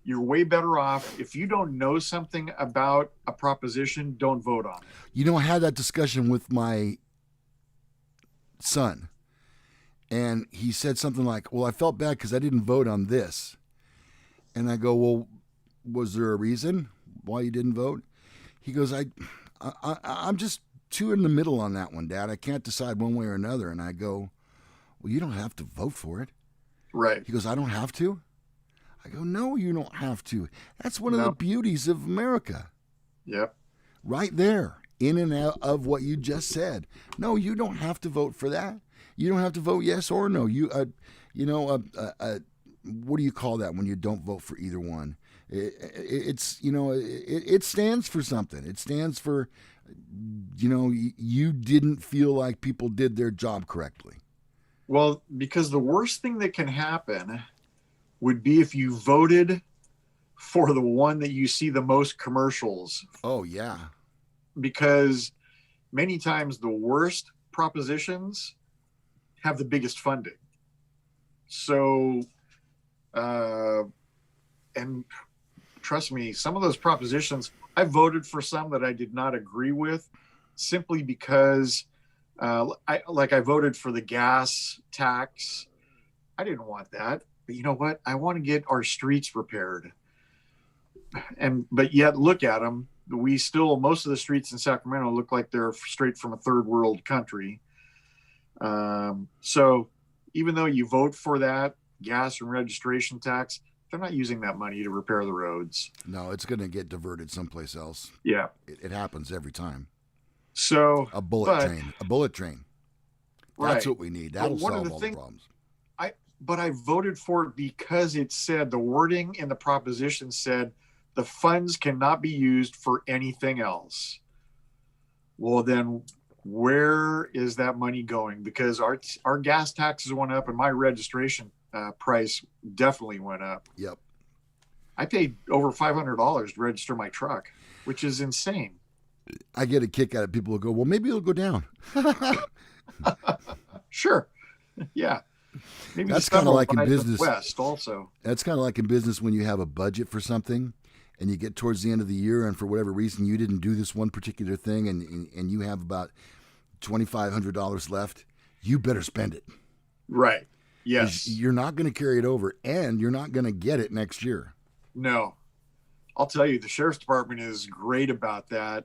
you're way better off if you don't know something about a proposition, don't vote on it. You know, I had that discussion with my son, and he said something like, well, I felt bad because I didn't vote on this. And I go, well, was there a reason why you didn't vote? He goes, I'm just too in the middle on that one, Dad. I can't decide one way or another. And I go, well, you don't have to vote for it. Right. He goes, I don't have to? I go, no, you don't have to. That's one of the beauties of America. Yep. Right there, in and out of what you just said. No, you don't have to vote for that. You don't have to vote yes or no. What do you call that when you don't vote for either one? It stands for something. It stands for, you didn't feel like people did their job correctly. Well, because the worst thing that can happen would be if you voted for the one that you see the most commercials. Oh, yeah. Because many times the worst propositions have the biggest funding. So, and trust me, some of those propositions, I voted for some that I did not agree with simply because I voted for the gas tax. I didn't want that. But you know what? I want to get our streets repaired. But yet look at them. Most of the streets in Sacramento look like they're straight from a third world country. So even though you vote for that gas and registration tax, they're not using that money to repair the roads. No, it's going to get diverted someplace else. Yeah. It happens every time. So a bullet train. That's right. What we need. That'll solve all the problems. But I voted for it because it said, the wording in the proposition said, the funds cannot be used for anything else. Well, then where is that money going? Because our gas taxes went up and my registration price definitely went up. Yep. I paid over $500 to register my truck, which is insane. I get a kick out of people who go, well, maybe it'll go down. Sure. Yeah. Maybe that's kind of like in business. West also. That's kind of like in business when you have a budget for something and you get towards the end of the year and for whatever reason you didn't do this one particular thing and you have about $2,500 left, you better spend it. Right. Yes. You're not going to carry it over and you're not going to get it next year. No. I'll tell you, the sheriff's department is great about that.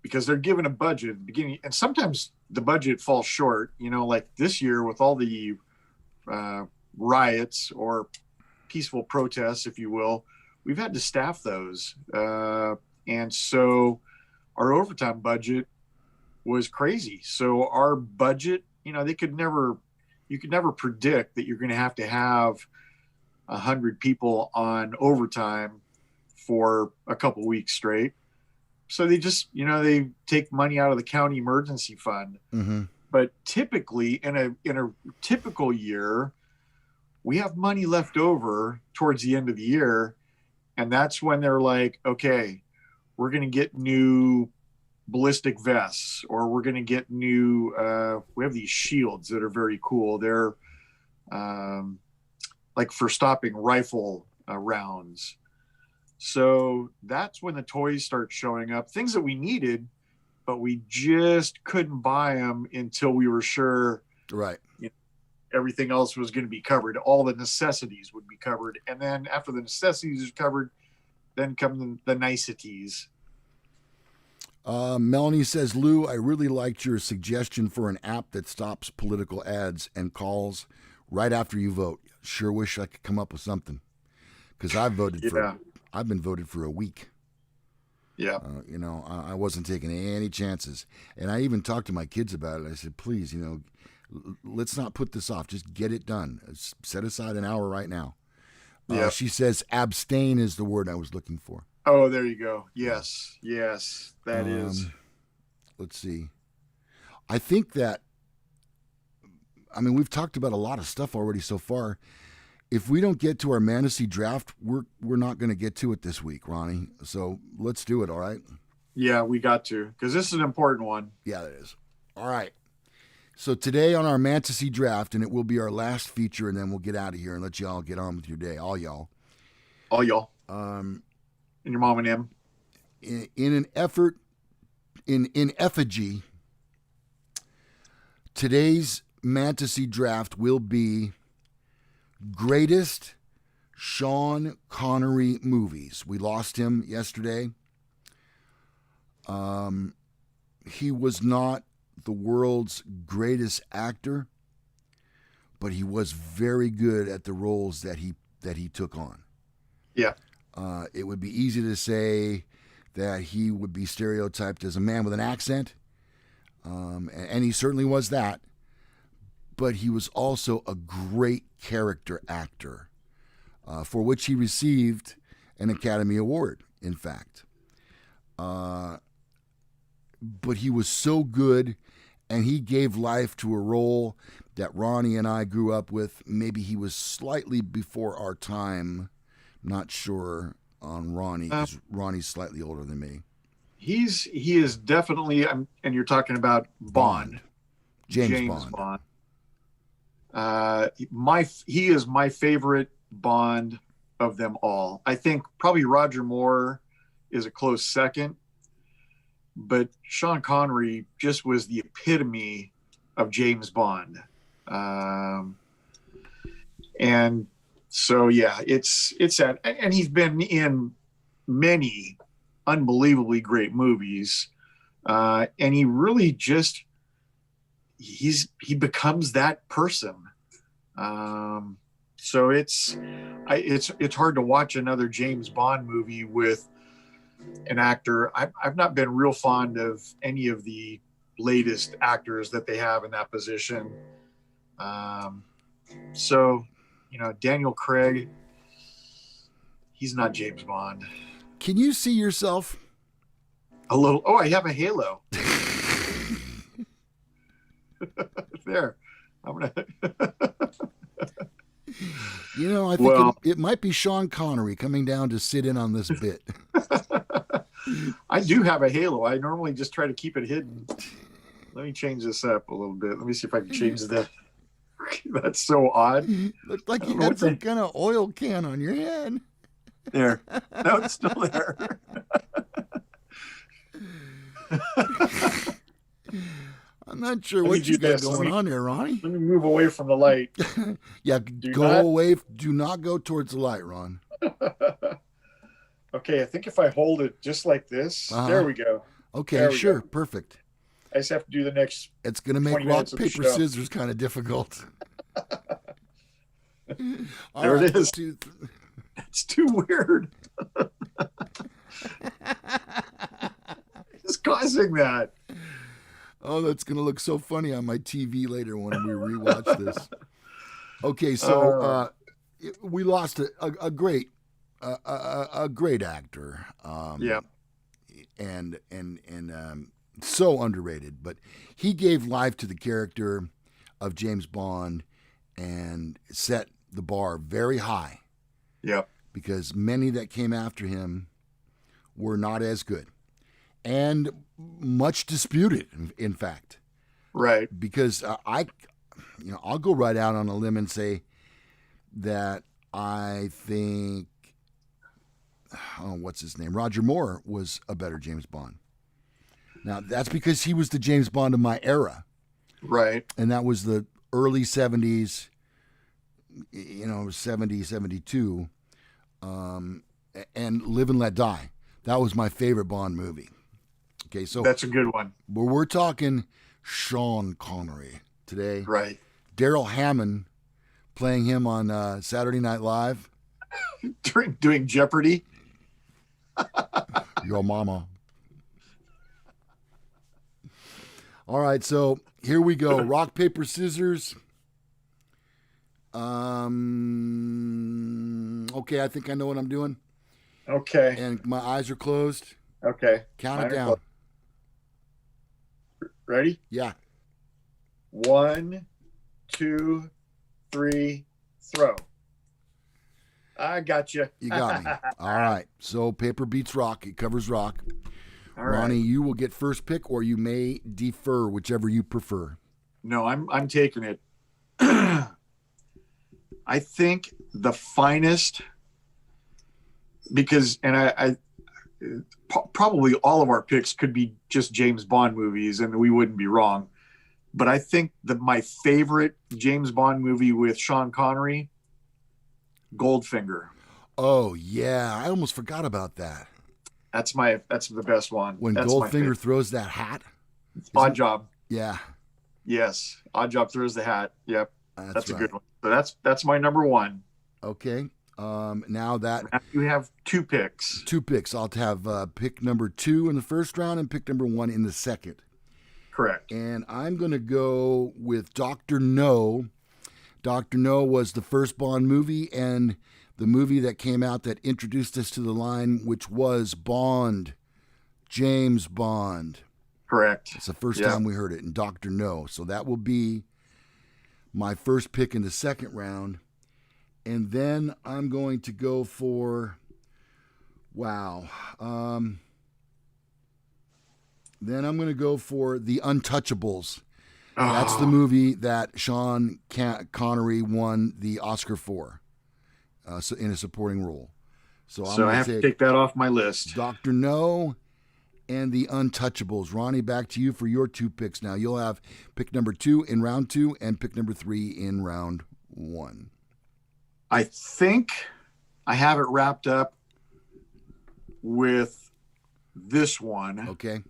Because they're given a budget at the beginning, and sometimes the budget falls short, like this year with all the riots or peaceful protests, if you will, we've had to staff those. And so our overtime budget was crazy. So our budget, you could never predict that you're going to have 100 people on overtime for a couple weeks straight. So they just, they take money out of the county emergency fund. Mm-hmm. But typically in a typical year, we have money left over towards the end of the year. And that's when they're like, okay, we're going to get new ballistic vests, or we're going to get new, we have these shields that are very cool. They're like for stopping rifle rounds. So that's when the toys start showing up, things that we needed, but we just couldn't buy them until we were sure right. Everything else was going to be covered. All the necessities would be covered. And then after the necessities are covered, then come the niceties. Melanie says, Lou, I really liked your suggestion for an app that stops political ads and calls right after you vote. Sure wish I could come up with something, because I've been voted for a week. Yeah. I wasn't taking any chances. And I even talked to my kids about it. I said, please, let's not put this off. Just get it done. Set aside an hour right now. She says abstain is the word I was looking for. Oh, there you go. Yes, that is. Let's see. I think that I mean, we've talked about a lot of stuff already so far. If we don't get to our Mantasy draft, we're not going to get to it this week, Ronnie. So let's do it, all right? Yeah, we got to, because this is an important one. Yeah, it is. All right. So today on our Mantasy draft, and it will be our last feature, and then we'll get out of here and let y'all get on with your day. All y'all. All y'all. And your mom and him. In an effort, in effigy, today's Mantasy draft will be greatest Sean Connery movies. We lost him yesterday. He was not the world's greatest actor, but he was very good at the roles that he took on. Yeah. It would be easy to say that he would be stereotyped as a man with an accent, and he certainly was that, but he was also a great character actor, for which he received an Academy Award, in fact. But he was so good, and he gave life to a role that Ronnie and I grew up with. Maybe he was slightly before our time. Not sure on Ronnie, because Ronnie's slightly older than me. He is definitely, and you're talking about Bond. James Bond. He is my favorite Bond of them all. I think probably Roger Moore is a close second, but Sean Connery just was the epitome of James Bond. And so, yeah, it's sad. And he's been in many unbelievably great movies. And he really just, he becomes that person. So it's hard to watch another James Bond movie with an actor. I've not been real fond of any of the latest actors that they have in that position. So, Daniel Craig, he's not James Bond. Can you see yourself? A little. Oh, I have a halo. There. I'm gonna. I think it might be Sean Connery coming down to sit in on this bit. I do have a halo. I normally just try to keep it hidden. Let me change this up a little bit. Let me see if I can change that. That's so odd. Looked like you had some kind of oil can on your head. There. No, it's still there. I'm not sure what you got going on there, Ronnie. Let me move away from the light. Yeah, away. Do not go towards the light, Ron. Okay, I think if I hold it just like this, there we go. Okay, sure, perfect. I just have to do the next. It's going to make rock, paper, scissors kind of difficult. There it is. It's too weird. It's causing that. Oh, that's going to look so funny on my TV later when we rewatch this. Okay, so we lost a great actor. Yeah. And so underrated, but he gave life to the character of James Bond and set the bar very high. Yeah. Because many that came after him were not as good. And much disputed, in fact. Right. Because I'll go right out on a limb and say that I think, what's his name? Roger Moore was a better James Bond. Now, that's because he was the James Bond of my era. Right. And that was the early 70s, 70, 72, and Live and Let Die. That was my favorite Bond movie. Okay, so that's a good one. But we're talking Sean Connery today. Right. Daryl Hammond playing him on Saturday Night Live. Doing Jeopardy. Your mama. All right, so here we go. Rock, paper, scissors. Okay, I think I know what I'm doing. Okay. And my eyes are closed. Okay. Count it down. Ready? Yeah. 1, 2, 3, throw. I got you. You got me. All right. So paper beats rock. It covers rock. All Ronnie, right. you will get first pick, or you may defer, whichever you prefer. No, I'm taking it. I think the finest, because, and I probably all of our picks could be just James Bond movies, and we wouldn't be wrong. But I think that my favorite James Bond movie with Sean Connery, Goldfinger. Oh, yeah. I almost forgot about that. That's the best one. When That's my Goldfinger favorite. throws that hat. Odd Job. Yeah. Yes. Odd Job throws the hat. Yep. That's a right. good one. So that's my number one. Okay. Now you have 2 picks. 2 picks. I'll have pick number 2 in the first round and pick number 1 in the second. Correct. And I'm going to go with Dr. No. Dr. No was the first Bond movie and the movie that came out that introduced us to the line, which was Bond, James Bond. Correct. It's the first time we heard it in Dr. No. So that will be my first pick in the second round. And then I'm going to go for, then I'm going to go for The Untouchables. That's the movie that Sean Connery won the Oscar for, in a supporting role. So I have to take that off my list. Dr. No and The Untouchables. Ronnie, back to you for your 2 picks now. You'll have pick number 2 in round 2 and pick number 3 in round 1. I think I have it wrapped up with this one. Okay.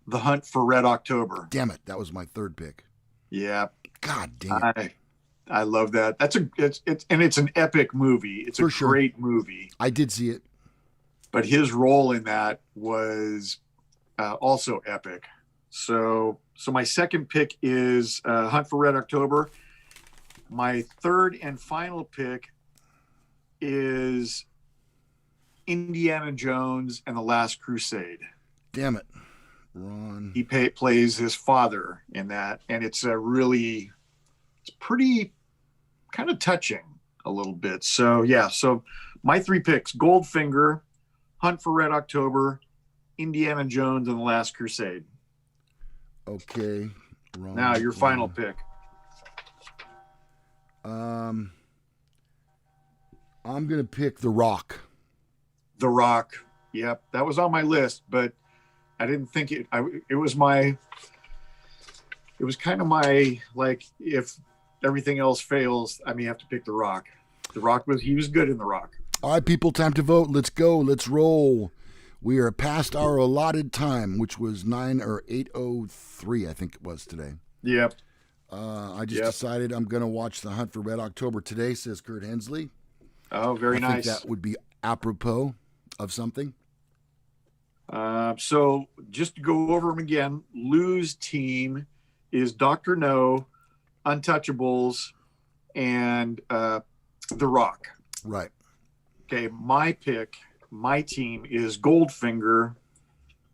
The Hunt for Red October. Damn it. That was my 3rd pick. Yeah. God damn it. I love that. It's an epic movie. It's For a sure. great movie. I did see it. But his role in that was also epic. So my second pick is Hunt for Red October. My 3rd and final pick is Indiana Jones and the Last Crusade. Damn it, Ron. He plays his father in that, and it's pretty kind of touching a little bit. So so my 3 picks: Goldfinger, Hunt for Red October, Indiana Jones and the Last Crusade. Okay, Ron. Now your final pick. I'm gonna pick The Rock. The Rock. Yep, that was on my list, but I didn't think it. It was kind of my, like, if everything else fails, I may have to pick The Rock. He was good in The Rock. All right, people, time to vote. Let's go. Let's roll. We are past our allotted time, which was 8:03, I think it was today. Yep. I just decided I'm going to watch The Hunt for Red October today, says Kurt Hensley. Oh, very nice. I think that would be apropos of something. So just to go over them again, Lou's team is Dr. No, Untouchables, and The Rock. Right. Okay, my team is Goldfinger,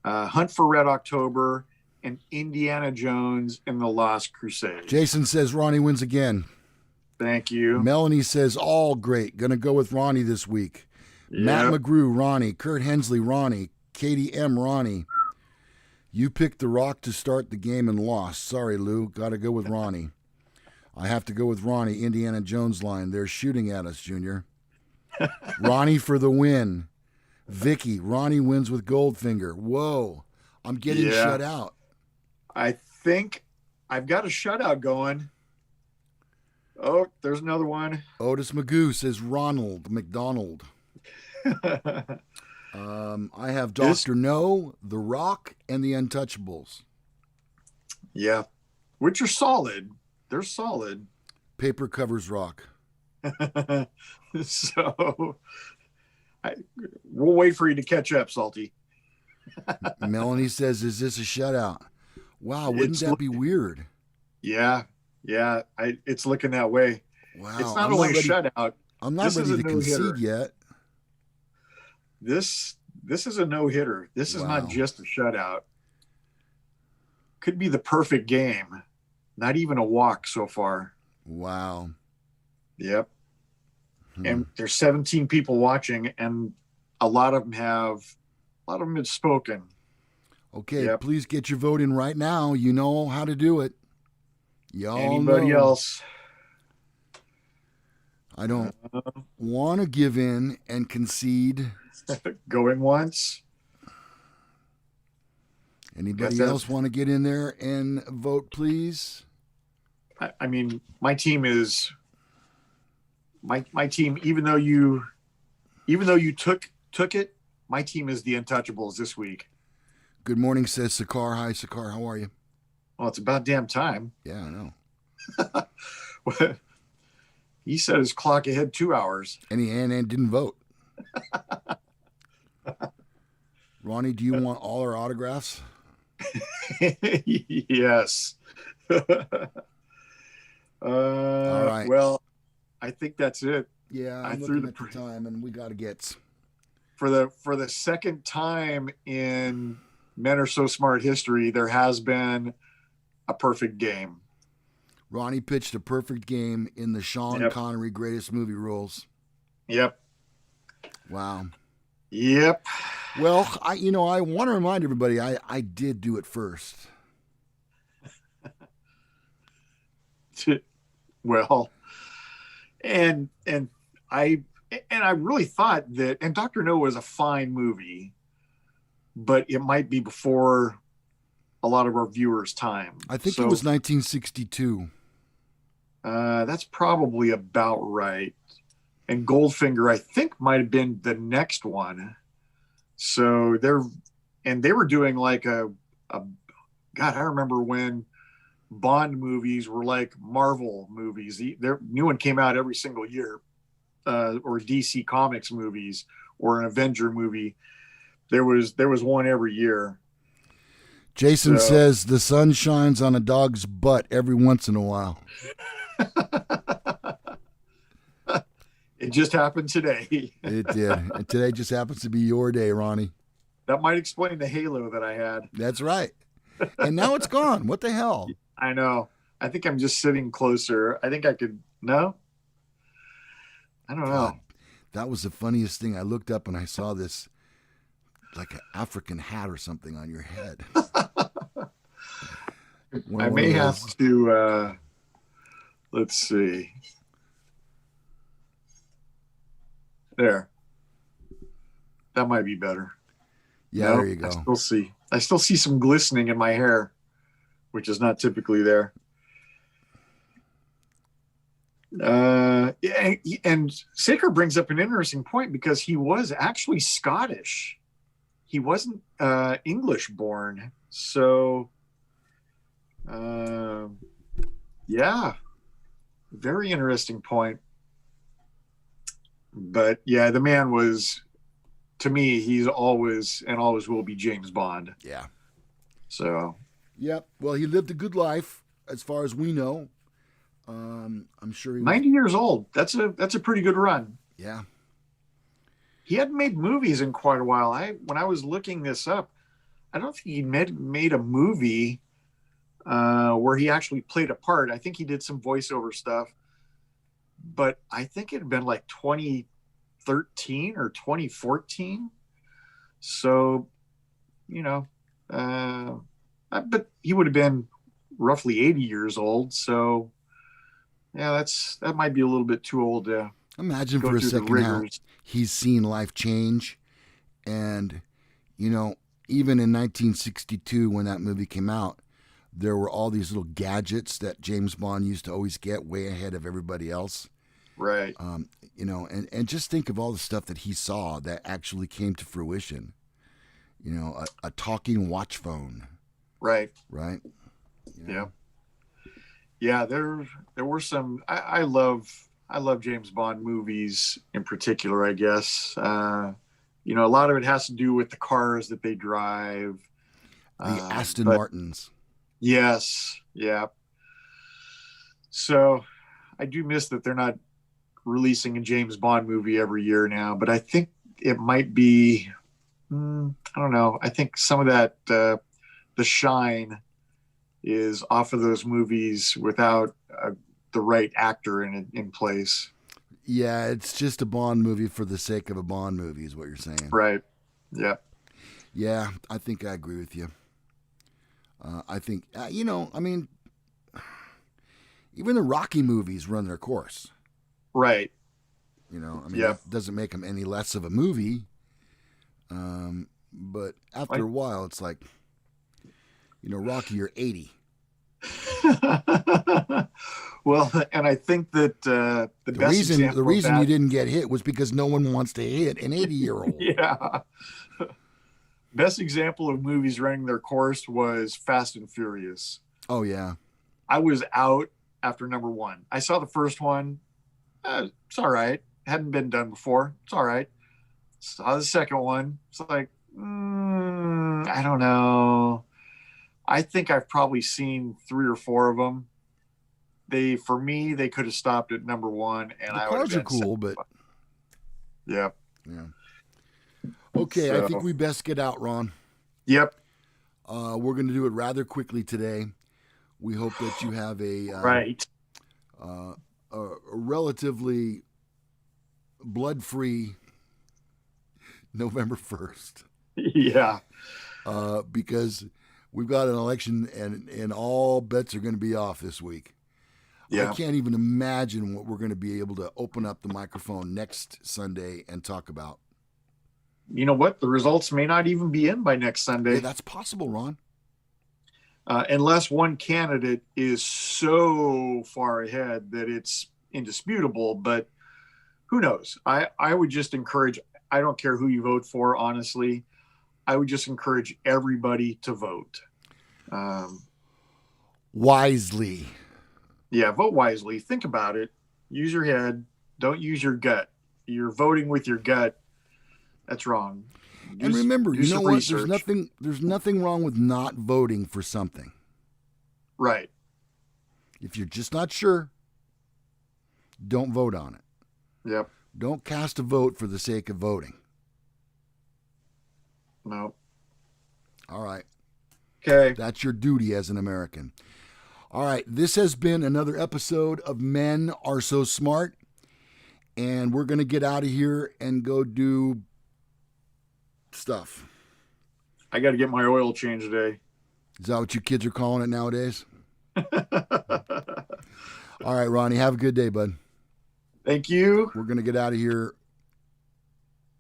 Hunt for Red October, and Indiana Jones and the Last Crusade. Jason says Ronnie wins again. Thank you. Melanie says all great. Gonna go with Ronnie this week. Yep. Matt McGrew, Ronnie. Kurt Hensley, Ronnie. Katie M, Ronnie. You picked The Rock to start the game and lost. Sorry, Lou. Got to go with Ronnie. I have to go with Ronnie. Indiana Jones line. They're shooting at us, Junior. Ronnie for the win. Vicky. Ronnie wins with Goldfinger. Whoa. I'm getting shut out. I think I've got a shutout going. Oh, there's another one. Otis Magoo says Ronald McDonald. I have Dr. No, The Rock, and The Untouchables. Yeah, which are solid. They're solid. Paper covers rock. So we'll wait for you to catch up, Salty. Melanie says, is this a shutout? Wow, wouldn't that be weird? Yeah. It's looking that way. Wow. It's not only a shutout. I'm not ready to concede yet. This is a no-hitter. This is not just a shutout. Could be the perfect game. Not even a walk so far. Wow. Yep. And there's 17 people watching, and a lot of them have spoken. Okay, Yep. please get your vote in right now. You know how to do it. Y'all Anybody know. else? I don't want to give in and concede. Going once. Anybody else want to get in there and vote, please? I mean, my team is my team. Even though you took it, my team is the Untouchables this week. Good morning, says Sakar. Hi, Sakar. How are you? Well, it's about damn time. Yeah, I know. He set his clock ahead 2 hours. And he didn't vote. Ronnie, do you want all our autographs? Yes. All right. Well, I think that's it. Yeah, I'm looking at the time, and we got to get for the second time in Men Are So Smart history. There has been a perfect game. Ronnie pitched a perfect game in the Sean Connery greatest movie rules. Yep. Wow. Yep. Well, I want to remind everybody I did do it first. Well, and I really thought that, and Dr. No was a fine movie, but it might be before a lot of our viewers' time. I think it was 1962. That's probably about right. And Goldfinger, I think, might have been the next one. So they were doing like a God, I remember when Bond movies were like Marvel movies. Their new one came out every single year, or DC Comics movies, or an Avenger movie. There was one every year. Jason says the sun shines on a dog's butt every once in a while. It just happened today. It did. And today just happens to be your day, Ronnie. That might explain the halo that I had. That's right. And now it's gone. What the hell? I know. I think I'm just sitting closer. I think I could. No? I don't know. That was the funniest thing. I looked up and I saw this, like an African hat or something on your head. I may have to, let's see. There. That might be better. Yeah, there you go. I still see some glistening in my hair, which is not typically there. And Saker brings up an interesting point because he was actually Scottish. He wasn't English born. So, yeah, very interesting point. But yeah, the man was, to me, he's always and always will be James Bond. Yeah. So. Yep. Well, he lived a good life, as far as we know. I'm sure he was 90 years old. That's a pretty good run. Yeah. He hadn't made movies in quite a while. When I was looking this up, I don't think he made a movie where he actually played a part. I think he did some voiceover stuff, but I think it had been like 2013 or 2014. So, but he would have been roughly 80 years old. So, yeah, that might be a little bit too old to imagine for a second how he's seen life change. And, even in 1962, when that movie came out, there were all these little gadgets that James Bond used to always get way ahead of everybody else. Right. And just think of all the stuff that he saw that actually came to fruition. A talking watch phone. Right. Right. Yeah. Yeah. There were some, I love James Bond movies in particular, I guess. A lot of it has to do with the cars that they drive. The Aston Martins. Yes. Yeah. So I do miss that they're not releasing a James Bond movie every year now, but I think it might be, I don't know. I think some of that, the shine is off of those movies without the right actor in place. Yeah, it's just a Bond movie for the sake of a Bond movie, is what you're saying. Right. Yeah. Yeah, I think I agree with you. I think, you know, I mean, even the Rocky movies run their course. Right. You know, I mean, Yeah. that doesn't make them any less of a movie. But after a while, it's like, you know, Rocky, you're 80. Well, and I think that the best example the reason of that, you didn't get hit was because no one wants to hit an 80-year-old. yeah. Best example of movies running their course was Fast and Furious. Oh yeah. I was out after number one. I saw the first one. It's all right. Hadn't been done before. It's all right. Saw the second one. It's like, I don't know. I think I've probably seen 3 or 4 of them. For me, they could have stopped at number one, and The I would have cars are been cool, but yeah. Okay, So, I think we best get out, Ron. Yep. We're going to do it rather quickly today. We hope that you have Right. A relatively blood-free November 1st. Yeah. Because we've got an election and all bets are going to be off this week. Yeah. I can't even imagine what we're going to be able to open up the microphone next Sunday and talk about. You know what? The results may not even be in by next Sunday. Yeah, that's possible, Ron. Unless one candidate is so far ahead that it's indisputable. But who knows? I would just encourage, I don't care who you vote for, honestly. I would just encourage everybody to vote. Wisely. Yeah, vote wisely. Think about it. Use your head. Don't use your gut. You're voting with your gut. That's wrong. And remember, you know what? Research. There's nothing wrong with not voting for something. Right. If you're just not sure, don't vote on it. Yep. Don't cast a vote for the sake of voting. No. All right. Okay. That's your duty as an American. All right. This has been another episode of Men Are So Smart. And we're going to get out of here and go do stuff. I got to get my oil changed today. Is that what you kids are calling it nowadays? All right, Ronnie. Have a good day, bud. Thank you. We're going to get out of here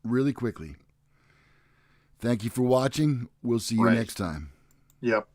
really quickly. Thank you for watching. We'll see you next time. Yep.